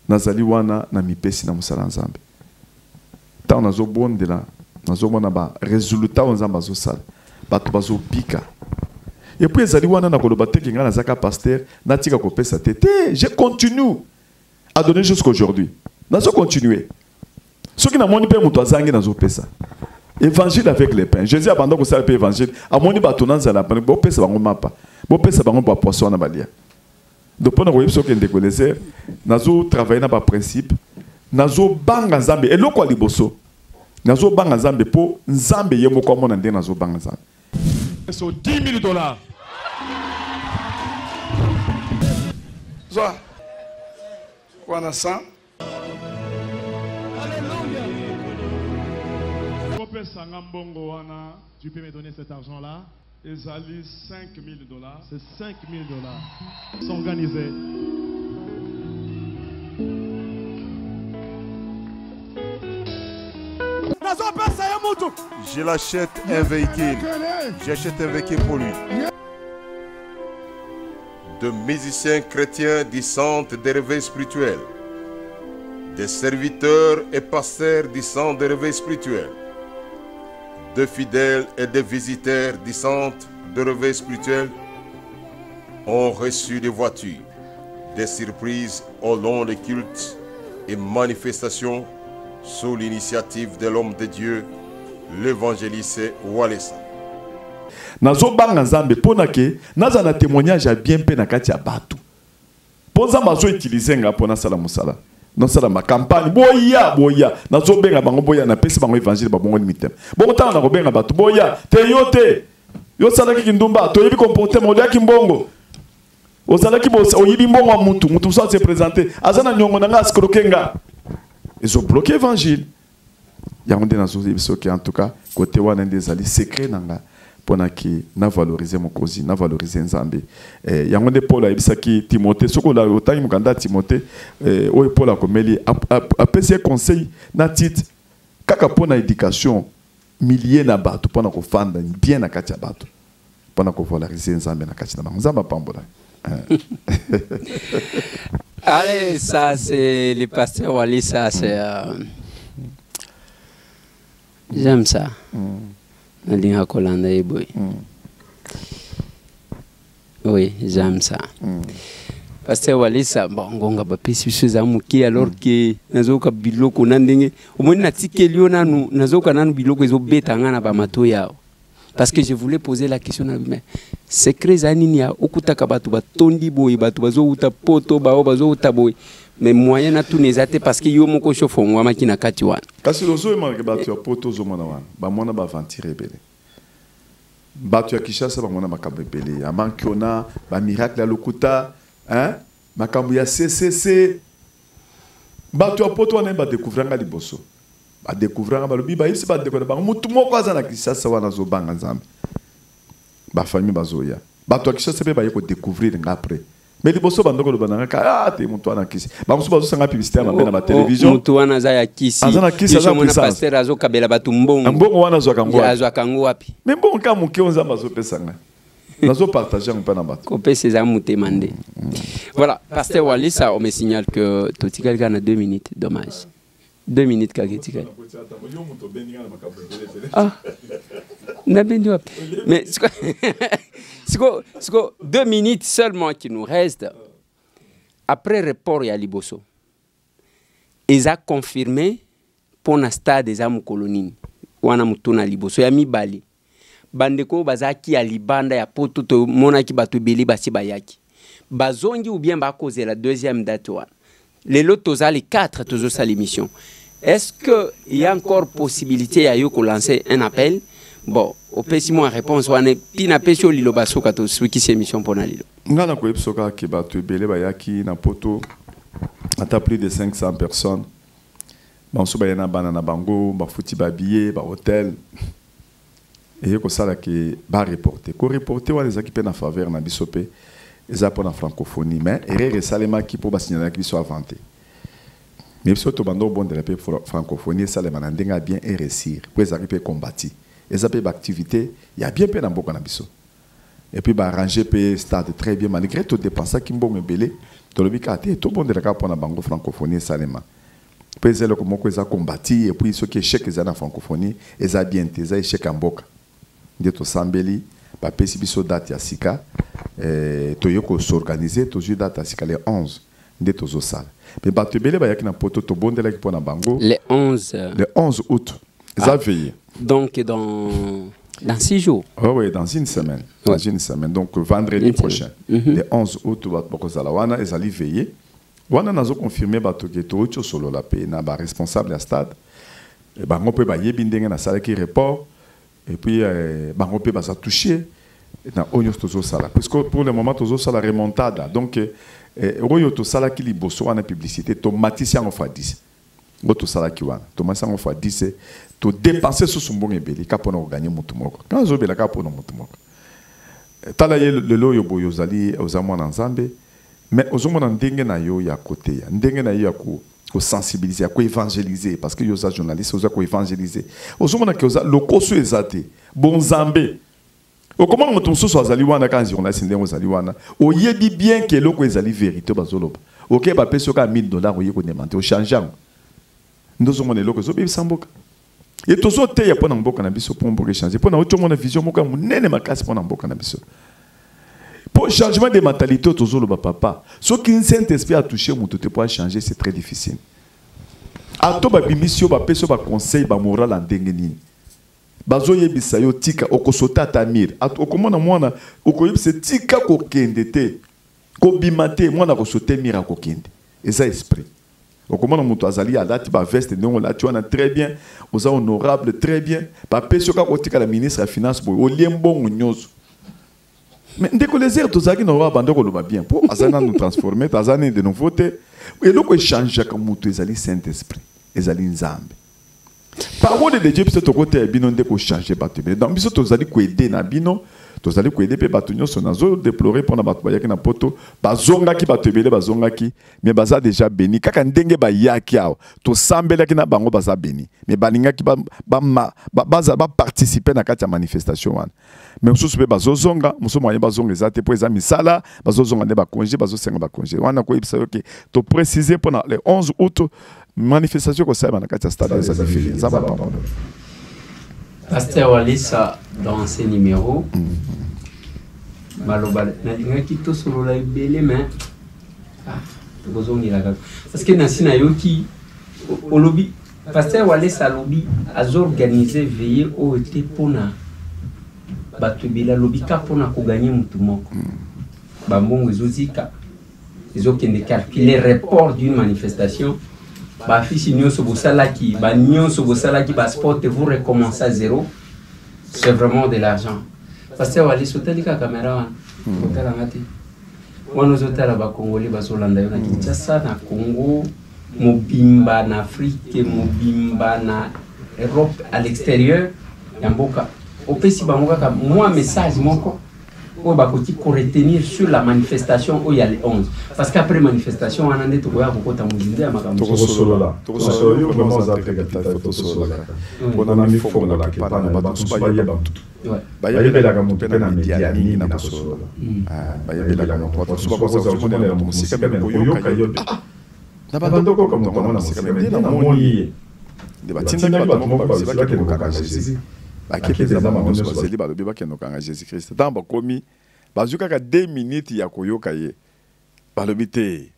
nazali wana na mipesi na musala nzambe ta nazo bondela nazo mona ba résultat nzamba zo sala bato bazo pika et puis ezali wana na koloba te kinga nazaka pasteur natika ko pesa tete je continue à donner jusqu'à aujourd'hui nazo continuer ce qui na moni pe moto azangi nazo pesa évangile avec les pains Jésus abandonne ko sala pe évangile amoni bato nanzala pa bo pesa bango mapa. Bon, pesa bango ba poisson na balia. Donc pour nous so que ndekolaser, nazo travailler na ba principe, nazo banga nzambe eloko liboso. Nazo banga nzambe po nzambe yemo ko mona nde nazo banga nzambe. So $10,000. Zoa. Wana 100. Alléluia. Tu peux me donner cet argent-là? Ezali $5,000. C'est $5,000. S'organiser. Je l'achète un véhicule. J'achète un véhicule pour lui. De musiciens chrétiens du centre de réveil spirituel. Des serviteurs et pasteurs du centre de réveil spirituel. De fidèles et des visiteurs du centre de réveil spirituel ont reçu des voitures, des surprises au long des cultes et manifestations sous l'initiative de l'homme de Dieu, l'évangéliste Walesa. Nazo banga nzambe pona ke naza na témoignage ya bien pe na kati ya batu. Poza mazo utiliser nga pona sala musala. Non sala ma campagne boya nazo benga bango boya na pesi bango évangile ba bongo limitem. Bongo tanga na ko benga batu boya te yo sala ki ndumba to yebi comportement odia ki mbongo. O sala ki bosa o yebi mbongo mutu so se présenter azana nyongo na nga skrokenga. Ils ont bloqué l'évangile. Il y a un des nations qui en tout cas côté wana des alliés secrets nanga pona ki na valoriser mon cause, na valoriser Nzambe. Yango de Paul aibisaki Timothée, soko la otangi mukanda Timothée, oye Paul akomeli a pese conseil na titre kaka pona éducation milliers na bato pona ko fanda bien na kati ya bato. Pona ko valoriser Nzambe na kati na bango. Nzamba pambola. Allez, ça c'est le pasteur Wali, ça c'est j'aime ça. Nalinga kolanda eboy. Oui, j'aime ça. Pasteur Wali ça bon ngonga ba pesi suza muki alors que nazoka biloko nandenge omoni na tikelio nanu nazoka nanu biloko ezo betanga na ba mato yao. Parce que je voulais poser la question à lui, secret zanini ya okutaka batu batondi boy batu bazo uta poto bao bazo uta boy mais moyen na tout nezate parce que yo moko chofo ngwa kina kati wana kasi lozo e marque batu ya poto zo mona wana ba mona ba ventire belé batu ya Kishasa ba mona makambo belé ya mankiona ba miracle ya lokuta hein makambo ya CCC batu ya poto wana ba découvrir nga liboso ba découvrir ba lobi ba yisi ba découvrir ba mutu moko azana Kishasa wana zo banga Nzambe ba famille bazoya batu ya Kishasa be ba yeko découvrir nga après mais liboso bandoko lo bananga ka te mutu wana kisi ba musu bazo sanga publicité na na ba télévision mutu wana za ya kisi azana kisi azana mona pasteur azo kabela batu mbongo wana zo kango azo kango wapi mais mbongo ka muke onza bazo pesanga nazo partager un peu na batu ko pese za muté mandé voilà pasteur Wali ça on me signale que totikal kana 2 minutes dommage 2 minutes kagetika ah nabendi wapi mais c'est 2 minutes seulement qui nous reste après report ya liboso ils a confirmé pour na stade des amu colonine wana mutuna liboso ya mibali bandeko bazaki ya libanda ya poto to monaki batu beli basi bayaki bazongi ou bien ba cause la deuxième date wana les lotos les 4 toujours ça l'émission. Est-ce qu'il y a encore possibilité à yo lancer un appel? Bon, au pessimo en réponse, on est pina pesio lilo baso kato swiki c'est émission pour na lilo. Ngana ko epsoka ke batu belé bayaki na poto ata plus de 500 personnes. Banso bayana banana bango, ba futi ba billet, ba hôtel. Et ko sala ke ba reporter. Ko reporter wa les équipes na faveur na bisope. Eza pour la francophonie mais erreur salema qui pour signaler qui soit inventé mais surtout bando bon de la francophonie ça les manandinga bien et réussir pour les arriver combattre et ça peut activité il y a bien peu dans beaucoup na biso et puis ba arranger pe stade très bien malgré tout dépenser qui bon belé to le bikate tout bon de la pour na bango francophonie salema peut c'est le comment que ça combattre et puis ce qui échec les na francophonie et ça bien tes échec en boka de to sambeli ba pesi biso date ya sika toyoko s'organiser toujours date ya sika le 11 de tozo sala mais bato belé ba yaki na poto to bondela ki pona bango le 11 août ça veille donc dans 6 jours oui dans une semaine dans une semaine donc vendredi prochain le 11 août bato bako sala wana ezali veiller wana nazo confirmer bato ke to ocho solo la pe na ba responsable ya stade e bango pe ba yebi ndenge na sala ki report et puis bango pe ba sa toucher na onyo tozo sala parce que pour le moment tozo sala remontada donc oyo to sala ki liboso wana publicité to matisi en fa 10 to sala ki wana to matisi en fa 10 to dépenser sur son bon ebeli ka pona gagner mutu moko quand zo bela ka pona mutu moko tala ye le loyo boyo zali ozamo na Nzambe mais ozomo na ndenge na yo ya côté ya ndenge na yo ya ko sensibiliser ko évangéliser parce que yo za journaliste oza ko évangéliser ozomo na ke oza lokoso ezate bon Nzambe. O comment on trouve ça azali wana quand journaliste ndenge ozali wana o yebi bien que loko ezali vérité bazoloba OK ba peso ka $1000 oyeko demander o changeant ndozo mona loko zo bi samboka et tozo te ya pona mboka na biso pour mboka changer pona ocho mona vision moka munene makasi pona mboka na biso pour changement de mentalité tozo loba papa ce qui Saint-Esprit a touché mutu te pour changer c'est très difficile ato ba bimisio ba peso ba conseil ba moral en ndenge nini bazo yebisa yo tika okosota tamir okomona mwana okoyebisa tika kokende te kobimate mwana kosote mira kokende eza esprit okomona mutu azali alati ba veste ndongo lati wana très bien oza honorable très bien ba peso ka kotika la ministre ya finance boy oliembongo nyozo mais ndeko les airs tozaki no ba ndeko loba bien pour azana nous transformer azana de nouveauté et loko échange ka mutu ezali Saint-Esprit ezali Nzambe parole de Dieu peut-être côté bino ndeko changer bato ebele donc biso tozali ko aider na bino tozali ko aider pe bato nyonso nazo déplorer pour na bato bayaki na poto bazongaki bato ebele bazongaki mais baza déjà béni kaka ndenge bayaki awa to sambelaki na bango baza béni mais balingaki baza participer na kati ya manifestation wana mais mosusu pe bazozonga mosusu moyen bazonga ezate po eza misala bazozonga ne ba congé bazosenga ba congé wana ko ibisa yoke to préciser pour le 11 août manifestation ko saima na kati ya stade za défilé ça va pas. Pasteur Walesa dans ces numéros maloba na linga kito solo la belé mais parce que nasina yoki au lobby Pasteur Walesa lobby a organisé veiller au été pona batu bila lobby ka pona ko gagner mutu moko ba mbongo ezozika ezokende calculer report d'une manifestation ba fisi nyonso bosalaki ba nyonso bosalaki ba sport vous recommencez à zéro c'est vraiment de l'argent parce que wali sotali ka caméra wana kotala ngati wana zotala ba congolais bazolanda yo na Kinshasa na Congo mobimba na Afrique mobimba na Europe à l'extérieur ya mboka opesi bango kaka moi message moko on va retenir sur la manifestation où il y a les 11 parce qu'après manifestation on a des tokoya kokota muzinde ya makambo tokosolo la yo vraiment za tegata photo solo la pona na mifongo la kepa na bato ba yeba bayebela ka mutu na media nini na kosolo bayebela ka mutu bato ba koza ko na la musika be ko yoka yobe na bato ko comme na musika be na moni de batinda ka bato mo ba sika ke ko ka Jésus bakepe za mama nyonso bazeli balobi bakenoka na Jésus Christ ntango bakomi bazwi kaka 2 minutes ya koyoka ye balobi te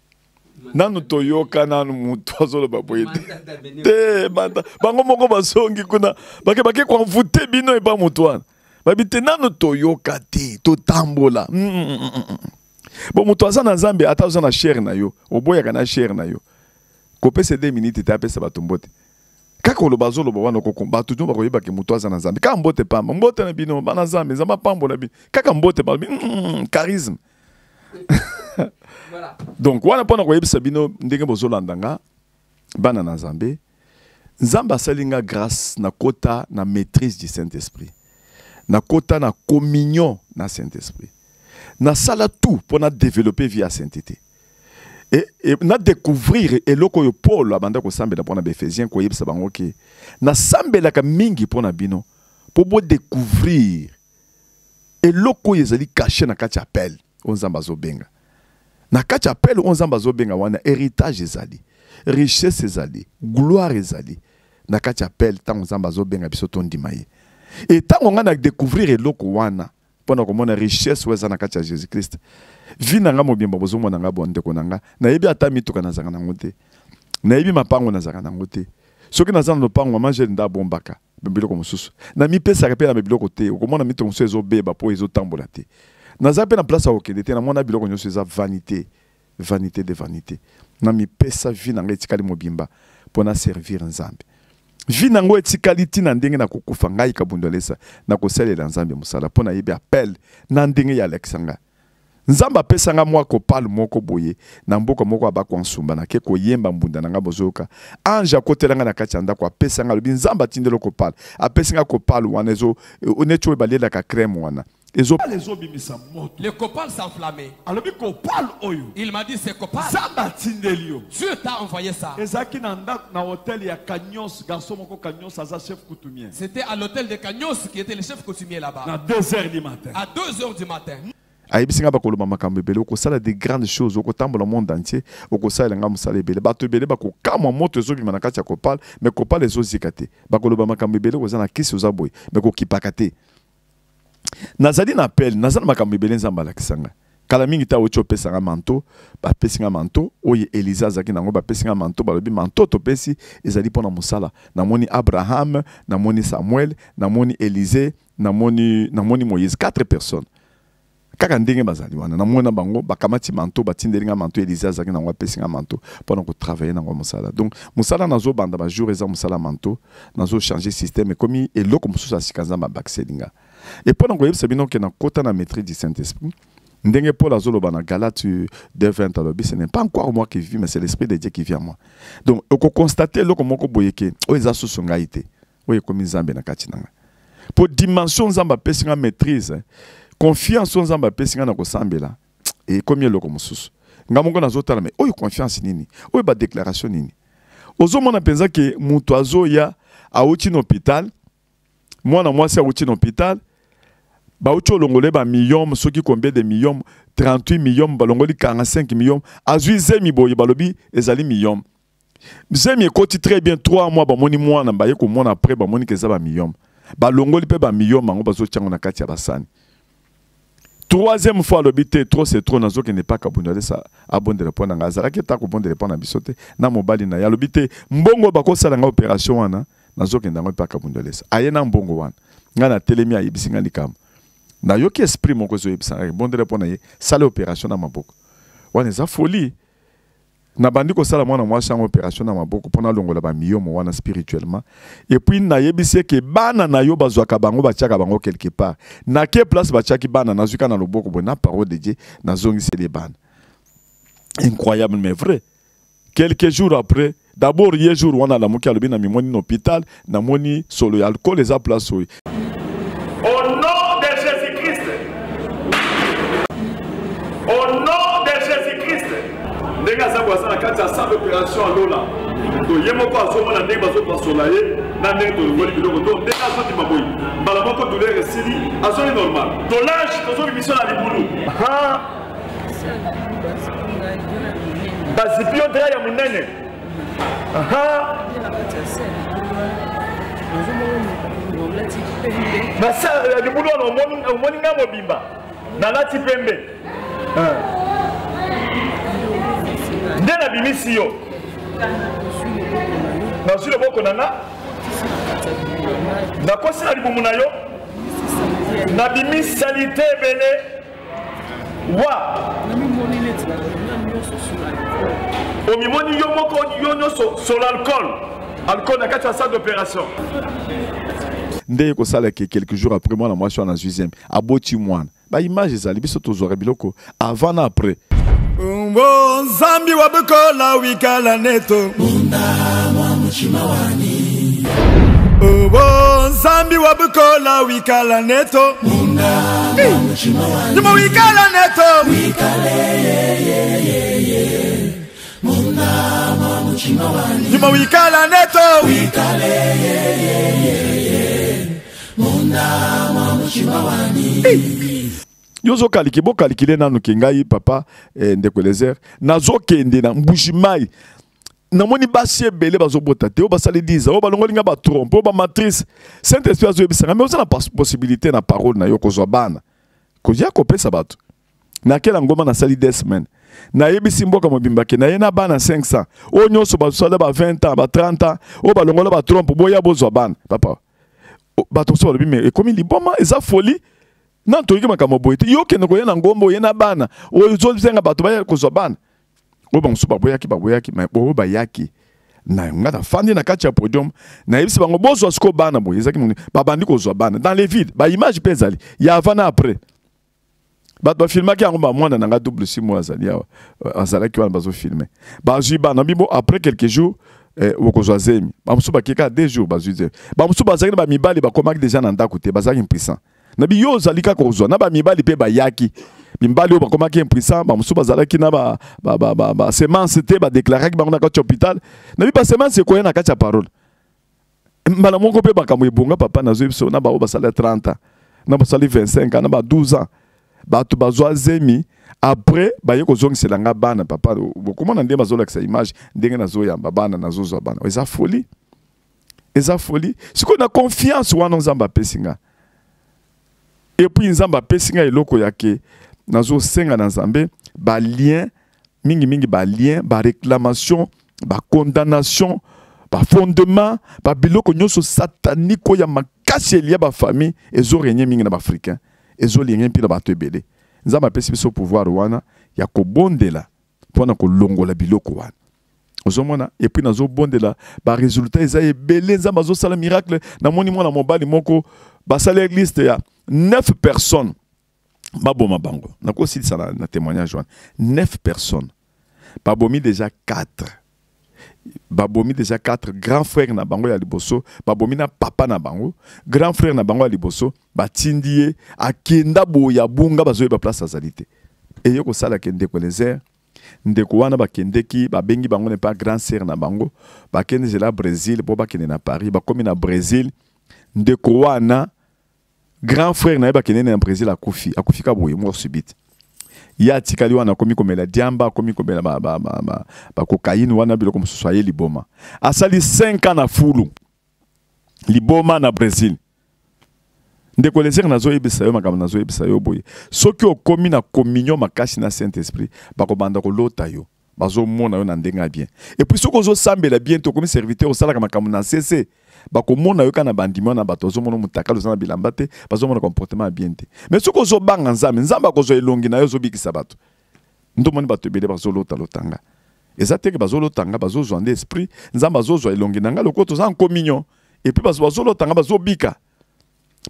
nanu toyoka nanu mutu azoloba boye te bango moko bazongi kuna bake konvute bino epa mutu wana babi te nanu toyoka te totambola bon mutu aza na Nzambe ata oza na chair na yo oboyaka na chair na yo kopesa 2 minutes te apesa bato mbote kaka oloba zoloba wana kokomba bato nyo bakoyeba ke mutu aza na Nzambe kaka mbote pamba mbote na bino bana Nzambe Nzambe pambo na bino kaka mbote pamba charisme donc wana pona koyebisa bino ndenge bozolanda nga bana na Nzambe Nzambe asalinga grâce na kota na maîtrise du Saint-Esprit na kota na communion na Saint-Esprit na sala tout pona développer via sainteté et na découvrir eloko yo Paul abanda ko sambela pona Ephésiens ko yebisa bango ke na sambela ka mingi pona bino pour bo découvrir eloko yezali caché na kati appel onzamba zo benga na kati appel onzamba zo benga wana héritage ezali richesse ezali gloire ezali na kati appel tant onzamba zo benga biso tondima ye et tant on a découvrir eloko wana pona ko mona richesse weza na kati ya Jésus Christ vina nga mobimba bozomona nga bonde konanga na yebi ata mituka na zanga nango te na yebi mapango na zanga nango te soki na zanga no pango manje nda bombaka biloko mosusu na mi pesa ka pe na biloko te okomona mituka mosusu ezobeba po ezotambola te na za pe na place okende te na mona biloko nyonso eza vanité de vanité na mi pesa vina nga etikali mobimba pona servir Nzambe vina ngo etikali tina ndenge na kokufa ngai kabundolesa na kosalela Nzambe musala pona yebi appel na ndenge ya Alexanga Nzamba pesa nga mwa kopal moko boye na mboka moko abako nsumba na ke koyemba mbunda na nga bozoka anja kotelanga na kati anda kwa pesa nga lobi Nzamba tindelo kopal apesa nga kopal wana ezo onecho ebalela ka crème wana ezo bimisa moto le copal s'enflammait. alobi kopal oyo Il m'a dit c'est copal. Nzamba tindelio Dieu t'a envoyé ça. ezaki na hôtel ya Kanyos garçon moko Kanyos aza chef coutumier C'était à l'hôtel de Cagnos qui était le chef coutumier là-bas. na 2h du matin À 2h du matin. ayibisinga bakoloba makambo ebele okosala de grandes choses okotambola monde entier okosala nga mosala ebele bato ebele bakokamwa moto ezobima na kati ya kopal mais kopal ezozika te bakoloba makambo ebele okoza na kisi oza boye mais kokipaka te nazali na appel nazali na makambo ebele Nzambe alakisanga kala mingi ta ocho pesanga manto bapesinga manto oye Elisa azaki nango bapesinga manto balobi manto topesi ezali pona mosala namoni Abraham namoni Samuel namoni Élisée namoni Moïse 4 personnes kaka ndenge bazali wana namona bango bakamati manto batindelinga manto Elisa azaki nango apesinga manto pendant ko travailler nango mosala donc mosala nazo banda ba jour eza mosala manto nazo changer système comme eloko mosusu asika Nzambe bakselinga et pendant ko yebisa bino ke na kota na maîtrise du Saint-Esprit ndenge Paul azoloba na Galates 2:20 alobi ce n'est pas encore moi qui vis mais c'est l'esprit de Dieu qui vit en moi donc oko constater eloko moko boyeke o eza susu ngai te oyo ekomi nzambe na kati na nga po dimension nzambe apesi nga maîtrise confiance nzambe apesi nga na kosambela ekomi eloko mosusu nga moko nazotala me oyo confiance nini oyo badéclaration nini ozomona mpenza ke moto azoya auti na hôpital mwana mwasi auti na hôpital bauti olongole ba million soki combien de millions 38 millions balongoli 45 millions azwi zemi boye balobi ezali millions zemi ekoti très bien 3 mois bamoni mwana baye komona après bamoni keza ba millions balongoli pe ba millions mango bazotiango na kati ya basani troisième fois l'obité trop c'est trop nazo qui n'est pas kabundale ça abonde le point nga zala ki ta ko bonde le point na bisote na mobali na ya l'obité mbongo bakosala nga opération wana nazo ki ndango pa kabundale ça ayena mbongo wana nga na telemi ayibisinga likam na yoki esprit moko zo yibisa bonde le point na ye sala opération na maboko wana za folie na bandi ko sala mwana mwasi en opération na maboko pona longola ba miyomo wana spirituellement et puis na yebise ke bana na yo bazwaka bango batiaka bango quelque part na ke place batiaki bana na zuka na loboko bo na parole de Dieu na zongisi les bana incroyable mais vrai quelques jours après d'abord hier jour wana la moki alobi na mimoni na hôpital na moni solo alcool les a place au nom de Jésus-Christ au nom de Jésus-Christ ndenge aza na kati ya salle opération à lola to ye moko azomona ndenge bazopasola ye na ndenge tolongoli biloko to ndenge azondima boyi mbala moko douleur esili azoli normal tolage tozobimisa na libulu bazipi yo ndeya ya monene basa ya libulu wana omoni nga mobimba nalati pembe nde na bimisi yo nazwi loboko na nga nakosi na libumu na yo na bimisali te ebele wa omimoni yo moko yo nyonso sur l'alcool na kati ya salle d'opération nde kosala ke quelques jours après moi na mwasi wana nazwi aboti mwana baimage ezali biso tozwaka biloko avant na après Zambi wabukola wikala neto Mundama mchimawani Zambi wabukola wikala neto Mundama mchimawani Nimo wikala neto Wikale Mundama mchimawani Nimo wikala neto Wikale Mundama mchimawani yozo kaliki bo kalikile nanu kingai papa ndeko lezer nazo kende na mbushimai namoni basi ebele bazobota te o basali diza o balongoli nga ba trompe o ba matrice saint esprit azo ebisanga mais oza na possibilité na parole na yo kozwa bana kozia kopesa bato na kela ngoma na sali 2 semaines na yebisi mboka mobimba ke na ye na bana 500 o nyonso basala ba 20 ans ba 30 ans o balongola ba trompe boya bozwa bana papa bato so balobi mais ekomi liboma eza folie non toyiki makambo boye te yo kende koya na ngombo ye na bana ozozenga bato baya kozwa bana o bango baboyaki mais bo bayaki na ngata fandi na kati ya podium na yebisi bango bozwa siko bana boye ezaki babandi kozwa bana dans les vides ba image pe ezali ya avant na après bato bafilmaki yango bamwana na nga double 6 mois azali awa azalaki wana bazofilme bazwi bana bibo après quelques jours okozwa zemi bamosusu bakeka 2 jours bazwi zemi bamosusu bazalaki na bamibali bakomaki déjà na ndako te bazalaki impuissant na bi yo ozali kaka kozwa na bamibali mpe bayaki bimbali oyo bakomaki impuissant bamosusu bazalaki na basemence te badeklaraki bango na kati ya hôpital na bi basemence ekoya na kati ya parole mbala moko mpe makambo ebonga papa nazwi biso na bao basali 30 ans na basali 25 ans na ba 12 ans bato bazwa zemi après baye kozongisela nga bana papa bokomona ndenge bazolakisa image ndenge nazoyamba bana nazozwa bana eza folie sikoyo na confiance wana nzambe apesi nga et puis nzambe apesi nga eloko yake nazosenga na nzambe balien mingi balien baréclamation bacondamnation bafondement babiloko nyonso satanique oyo ya makasi elia bafamille ezorenye mingi na baafricain ezolienge mpe na bato ebele nzambe apesi biso pouvoir wana ya kobondela mpona kolongola biloko wana ozomona et puis nazobondela baresultat eza ebele nzambe azosala miracle namoni mwana mobali moko basala liste ya 9 personnes baboma bango nakosilisa na témoignage wana 9 personnes babomi déjà 4 babomi déjà 4 grands frères na bango ya liboso, babomi na papa na bango, grand frère na bango ya liboso, batindie akenda boya bunga bazoye ba place azalite. Et yoko sala kende ko les airs, ndeko wana bakende ki babengi bango ne pas grand sœur na bango, bakende zela Brésil, bo bakende na Paris, bakomi na Brésil, ndeko wana grand frère na bakende na Brésil akufi ka boye mort subite. Ya tikali wana komi komela diamba, komi komela ba cocaïne wana biloko mosusu aye liboma. Asali 5 ans na fulu. Liboma na Brésil. Ndeko leser nazo yebisa yo makambo nazo yebisa yo boye. Soki okomi na communion makasi na Saint-Esprit, bakobanda ko lota yo. Bazo mona yo na ndenga bien. Et puis soko zo sambela bien to komi serviteur osala ka makambo na CC. Bakomona yo kana bandimo na bato zo mona mutakalo za na bilamba te, bazo mona comportement bien te. Mais soko zo banga nzambe, nzamba ko zo elongi na yo zo bikisa bato. Ndo moni bato ebele bazo lota lotanga. Ezate ke bazo lotanga bazo zo ande esprit, nzamba zo zo elongi nanga lokoto za en communion. Et puis bazo lotanga bazo bika.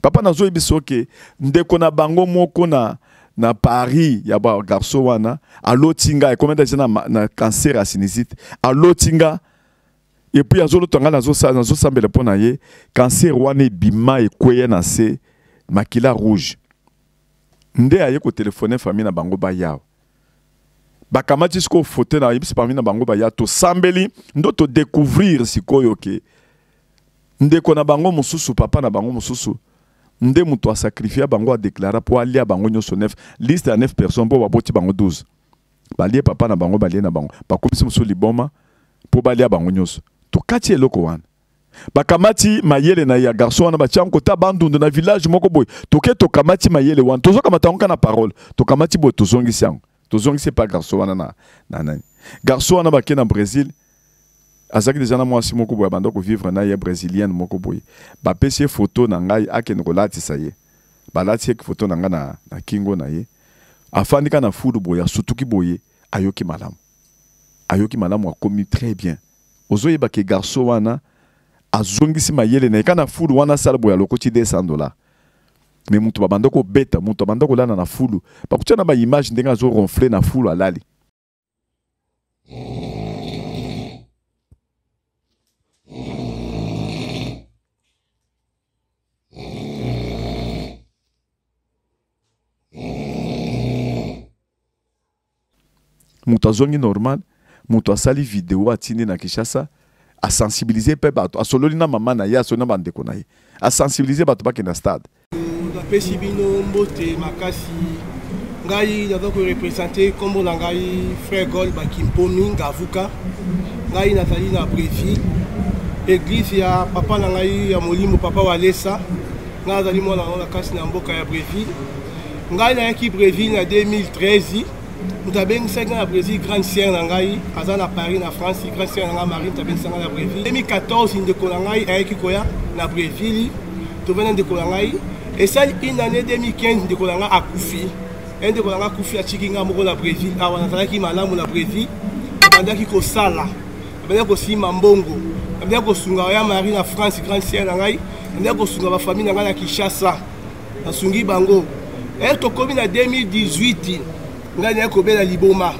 Papa nazo yebiso ke ndeko na bango moko na Paris ya ba garçon wana alotinga et combien de gens na cancer à sinusite alotinga. Et puis azolo tanga nazo sambela pona ye cancer wana bima e kweye na se makila rouge. Nde aye ko téléphoner famille na bango ba yawo. Bakamati sko photo na yebisi famille na bango ba ya to sambeli ndo to découvrir sikoyo ke ndeko na bango mususu papa na bango mususu nde muto a sacrifié bango a déclaré pour aller à bango nyoso 9 liste à 9 personnes pour baboti bango 12 balie papa na bango balie na bango bakomisi muso liboma pour balie à bango nyoso to kati eloko wana bakamati mayele na ya garçon wana batia nkota bandundu na village moko boy toke to kamati mayele wana tozo kamata onka na parole to kamati boy tozongisi yango tozongisi pas garçon wana na nani garçon wana bakena Brésil. Azaki déjà na mwasi moko boye bando ko vivre na ye brésilienne moko boye ba pesi photo na ngai akene ko latisa ye ba latisa ki photo na nga na kingo na ye afandika na fudu boye sutuki boye ayoki malamu akomi très bien ozoye ba ke garçon wana azongisi mayele na kana fudu wana sala boye lokoti $200 mais mutu ba bando ko beta mutu bando ko lana na fudu ba kutia na ba image ndenga zo ronfler na fudu alali. Mutu azongi normal, mutu asali vidéo atindi na Kinshasa, a sensibiliser pe bato, a sololi na mama na ye, a sololi na bandeko na ye, a sensibiliser bato baki na stade. Napesi bino mbote makasi, ngai nazo ko représenter kombo na ngai frère Gol Bakimpomi Ngavuka, ngai nazali na Brésil, église ya papa na ngai ya molimo papa Walesa, ngai nazali mwana na kasi na mboka ya Brésil, ngai na yaki Brésil na 2013. Nous avons 5 ans à Brésil, grande sœur Nangaï, à Paris, en France, grande sœur Nangaï, nous avons 5 ans à Brésil. En 2014, nous avons à Brésil, nous avons et ça, une année 2015, nous avons à Koufi. Nous avons à Koufi à Chikinga, au Brésil, à Wanazaki, Malam, au Brésil, pendant qu'il y a Sala, pendant qu'il y a Mambongo, pendant qu'il y a Marie en France, grande sœur Nangaï, pendant qu'il y a la famille Nangaï à Kinshasa, à Sungi Bango. Et nous avons en 2018. Ngai na kobela liboma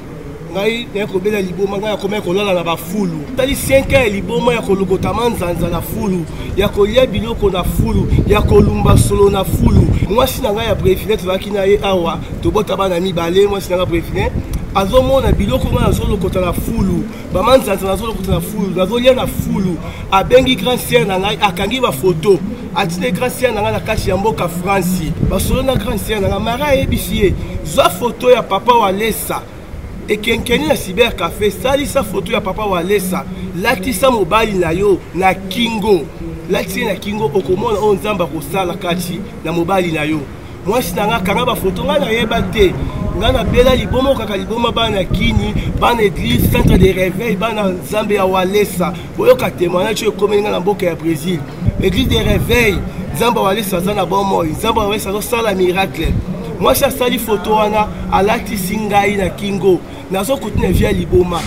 ngai na kobela liboma ngai akoma kolala na bafulu tali 5 ans liboma ya kolokota manzanza na fulu ya kolia biloko na fulu ya kolumba solo na fulu mwasi na ngai ya préféré tozaki na ye awa tobota bana mibale mwasi na ngai préféré azomona biloko ngana zolokota na fulu bamanzanza na zolokota na fulu nazolia na fulu abengi grand sœur na ngai akangi ba photo atine grand sœur na ngai na kati ya mboka France basolo na grand sœur na ngai mara ebisi zwa photo ya papa Walesa ekenkeni na cyber café salisa photo ya papa Walesa latisa mobali na yo na kingo latisa na kingo okomona o nzamba kosala kati na mobali na yo mwasi na nga kanga ba photo nga na yeba te nga na bela liboma kaka liboma bana kini bana église centre de réveil bana nzambe ya Walesa boyoka témoignage yo komeni nga na mboka ya Brésil église de réveil nzamba Walesa za na bon moi nzamba Walesa zo sala miracle moi ça sali photo wana alati singai na kingo nazo kotina via liboma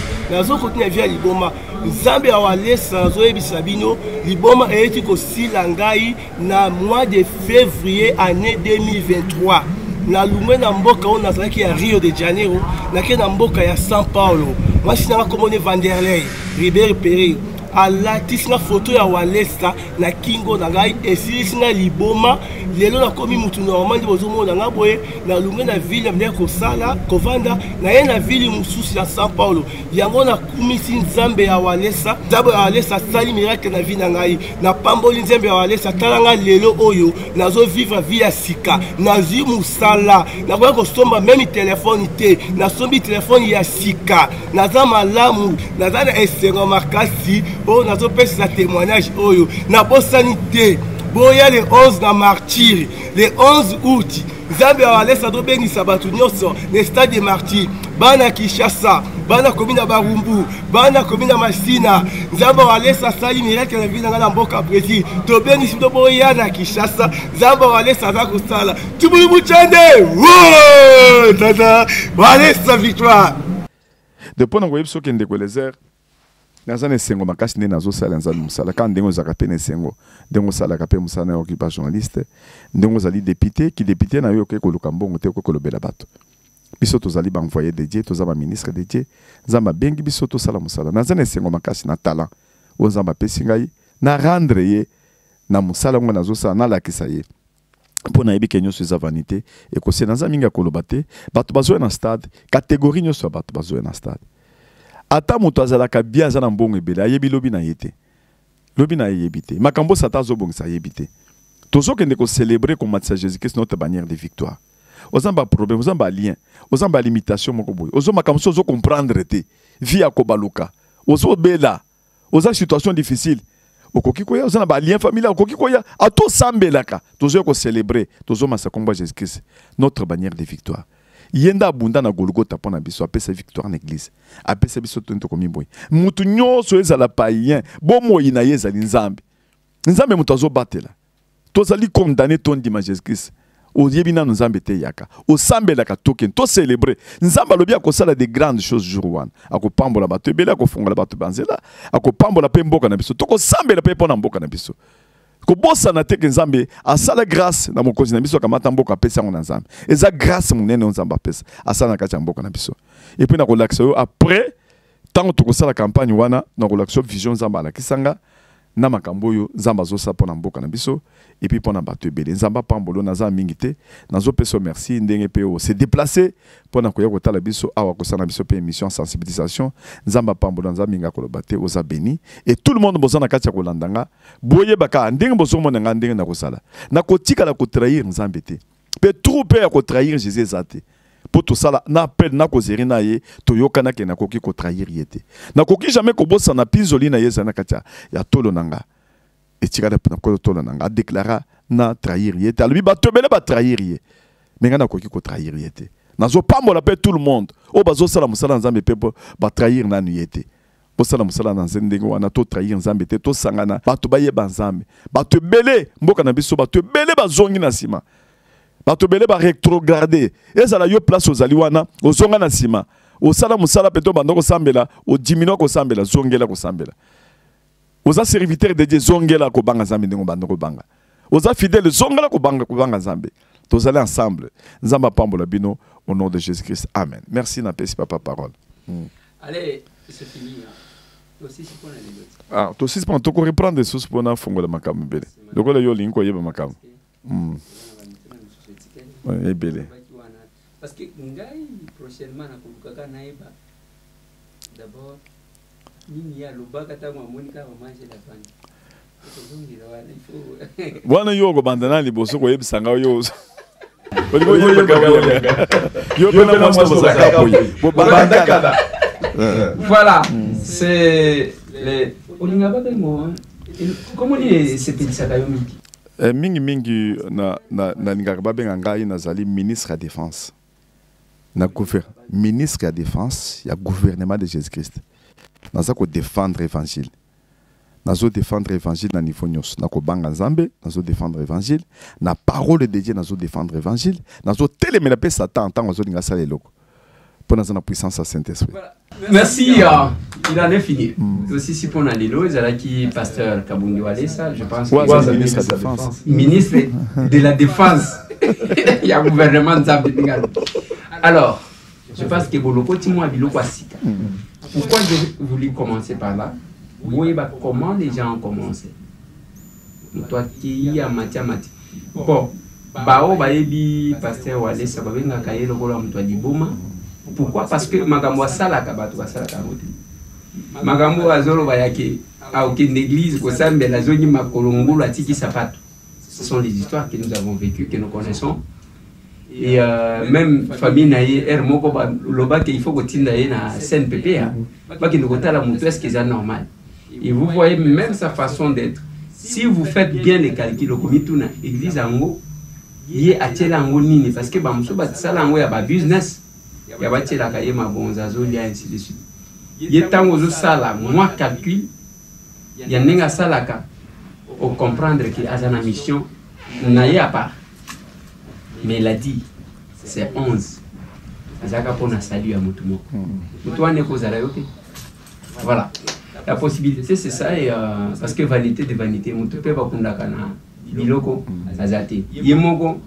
nzambe Walesa nazo yebisa bino liboma eti ko sila ngai na mois de février année 2023 na lumwe na mboka on nazalaki ya Rio de Janeiro na ke na mboka ya São Paulo moi si nanga komone Vanderlei Ribéry Perry alatisina photo ya Walesa na kingo na ngai esilisina liboma lelo na komi mutu normal bozomona nga boye na lunge na ville mne kosala kovanda na ye na ville mususu ya São Paulo yango na kumisi nzambe ya Walesa nzambe ya Walesa sali miracle na vie na ngai na pamboli nzambe ya Walesa talanga lelo oyo nazo vivre vie ya sika nazi musala na kwa kosomba même téléphone te na sombi téléphone ya sika naza malamu naza na esengo makasi oh nazo pesa témoignage oyo na bosani te boya le 11 na martyr le 11 août nzambe ya Walesa do bengisa bato nyonso le stade de martyr bana Kinshasa bana komina Barumbu bana komina Masina nzambe ya Walesa sali miracle na vie na mboka Brésil to bengisi do boya na Kinshasa nzambe ya Walesa za kosala tubuli buchande wo tata Walesa victoire depuis na koyebso kende ko les airs naza nesengo makasi nde nazosala nzambe mosala kaka ndenge ozalaka mpe nesengo ndenge osalaka mpe mosala na yo okipa journaliste ndenge ozali député ki député na yo okoki koluka mbongo te okoki kolobela bato biso tozali baenvoyé de Dieu toza baministre de Dieu nzambe abengi biso tosala mosala naza nesengo makasi na talent oyo nzambe apesi ngai na rendre ye na mosala ngo nazosala nalakisa ye mpo nayebi ke nyonso eza vanité ekosi naza mingi ya koloba te bato bazoya na stade catégorie nyonso ya bato bazoya na stade ata moto azalaka bien aza na mbongo ebele ayebi lobi na ye te lobi na ye yebi te makambo sata azobongisa ayebi te tozokende kocélébrer komatisa Jésus-Christ notre bannière de victoire ozamba problème ozamba lien ozamba limitation moko boye ozo makambo so comprendre te vie ya kobaluka ozobela oza situation difficile okoki koya oza na ba lien familial okoki koya atosambelaka tozo kocélébrer tozo masa komba Jésus-Christ notre bannière de victoire yenda abunda na Golgotha pona biso apesa victoire na église apesa biso tonto komi boy mutu nyonso ezala païen bomoyi na yezali nzambe nzambe mutu azobatela tozali condamné ton dimanche Jésus-Christ oyebi nanu nzambe te yaka osambelaka token to célébrer nzambe alobi akosala de grandes choses jour wana akopambola bato ebele akofungola bato banzela akopambola mpe mboka na biso tokosambela mpe mpona mboka na biso kobosana te ke nzambe asala grâce na mokonzi na biso akamata mboka apesi yango na nzambe eza grâce monene oyo nzambe apesa asala na kati ya mboka na biso epuis nakolakisa yo après ntango tokosala campagne wana nakolakisa yo vision nzambe alakisanga na makambo oyo nzambe azosala mpo na mboka na biso epuis mpo na bato ebele nzambe apambolo naza mingi te nazopesa yo merci ndenge mpe ose déplace mpo na koya kotala biso awa kosala na biso mpe émission sensibilisation nzambe apambolo nzambe mingi akoloba te oza béni et tout le monde boza na kati ya kolandanga boyebaka ndenge bozomona nga ndenge nakosala nakotikala kotrahir nzambe te mpe tru mpe ya kotrahir Jésus eza te po tosala na appel na kozeri na ye toyokana ke nakoki kotrahir ye te nakoki jamais kobosana pizoli na ye eza na kati ya tolo nanga etikala na kolo tolo nanga adeklara na trahir ye te alobi bato ebele batrahir ye me nga nakoki kotrahir ye te nazopambola mpe tout le monde oyo bazosala mosala na nzambe mpe batrahir nanu ye te bosala mosala na ndenge wana totrahir nzambe te tosangana bato bayeba nzambe bato ebele mboka na biso bato ebele bazongi na nsima bato bele ba rétrogradé ezala yo place ozali wana ozonga na nsima osala mosala peto banda kosambela odimino kosambela zongela kosambela oza serviteur de Dieu zongela kobanga nzambe ndenge banda kobanga oza fidèle zongela kobanga nzambe tozali ensemble nzambe apambola bino au nom de Jésus-Christ amen merci na pesi papa parole allez c'est fini aussi si pour les ah to si pour to reprendre sous pour na fongola makambo bele lokola yo linko yeba makambo ouais ebele parce que ngai prochainement na kuluka na eba d'abord nini ya lobaka tango monika va manger la bande wana yo go bandana liboso ko yebisanga yo voilà c'est les comment on dit c'est petit mingi na lingaka babenga ngai nazali ministre ya défense na ministre ya défense ya gouvernement de Jésus-Christ naza ko défendre évangile nazo défendre évangile na niveau nyonso nakobanga nzambe nazo défendre évangile na parole de Dieu nazo défendre évangile nazo telemela pe Satan ntango azolinga sala eloko pour nazo na puissance ya Saint-Esprit. Merci, il en est fini. Aussi, si pour Nalilo, il y a qui pasteur Kabungi Walesa, je pense. Ministre de la Défense. Ministre de la Défense. Il y a un gouvernement de Zabdingal. Alors, je pense que Boloko Timo Abiloko Asika. Pourquoi j'ai voulu commencer par là? Oui, bah, comment les gens ont commencé? Toi qui y a matière. Bon, Bao Baebi, pasteur Wale, ça va venir à Kaye, le rôle de Diboma. Pourquoi? Parce que Magambo Salaka, Batou Salaka. Magambo Azolo Bayake, à aucune église, au sein de la zone de Makolongo, la Tiki Sapato. Ce sont des histoires que nous avons vécues, que nous connaissons. Et même famille Naye, Hermoko, Loba, qu'il faut que tu aies na CNPP, pas qu'il nous retourne la moto, est-ce que c'est normal? Et vous voyez même sa façon d'être. Si vous faites bien les calculs, comme tout na église ango, y est attiré ango nini parce que bamso bat salango ya ba business, ya ba tira kaye ma bonzazo li ainsi de suite. Y est tango zo sala, moi calcul, ya nenga salaka, au comprendre que azana mission na y a pas. Mais il a dit, c'est 11. Azaka pona salut à Moutumo. Moutoua ne cause à la yoke. Voilà. La possibilité, c'est ça, et, parce que vanité de vanité, je ne peux pas biloko, azate. Yemoko,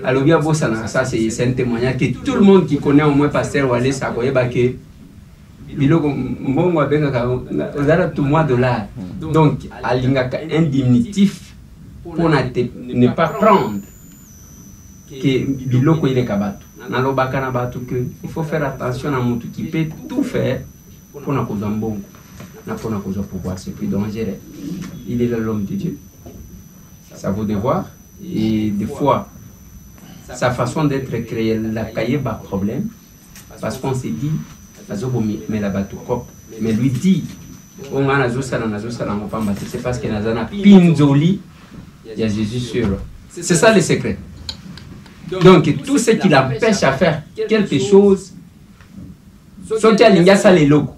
alobia bossana, ça c'est un témoignage que tout le monde qui connaît au moins pasteur Wale Sakoye Bake, biloko, mbongo abenga ozala tout mois de l'art. Donc, alingaka un diminutif pour ne pas prendre que biloko il est kabato. Nalobaka na batu que il faut faire attention à mon qui peut tout faire pour na cause mbongo. Pourquoi c'est plus dangereux. Il est l'homme de Dieu. Ça vaut devoir. Et des fois, sa façon d'être créée, la cahier bas problème. Parce qu'on s'est dit, mais la bateau cop. Mais lui dit, on a c'est parce qu'il y a un pinzoli, il y a Jésus sur. C'est ça le secret. Donc, tout ce qui l'empêche à faire quelque chose, sauf qu'il y a ça les logos.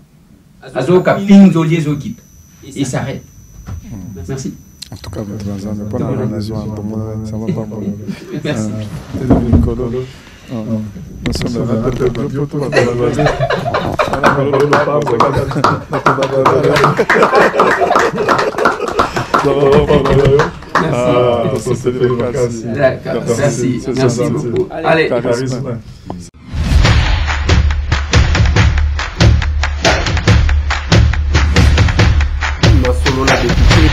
Azoka pinzoli zokip. Et s'arrête. Merci. En tout cas, dans un point de l'analyse, pour moi, ça va pas mal. Merci. Merci. Merci beaucoup. Allez.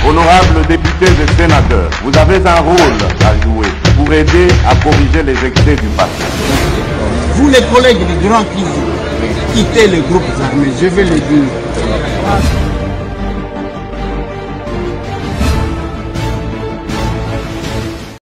Honorables députés et sénateurs, vous avez un rôle à jouer pour aider à corriger les excès du passé. Vous les collègues du Grand Kivu, quittez les groupes armés, je vais le dire.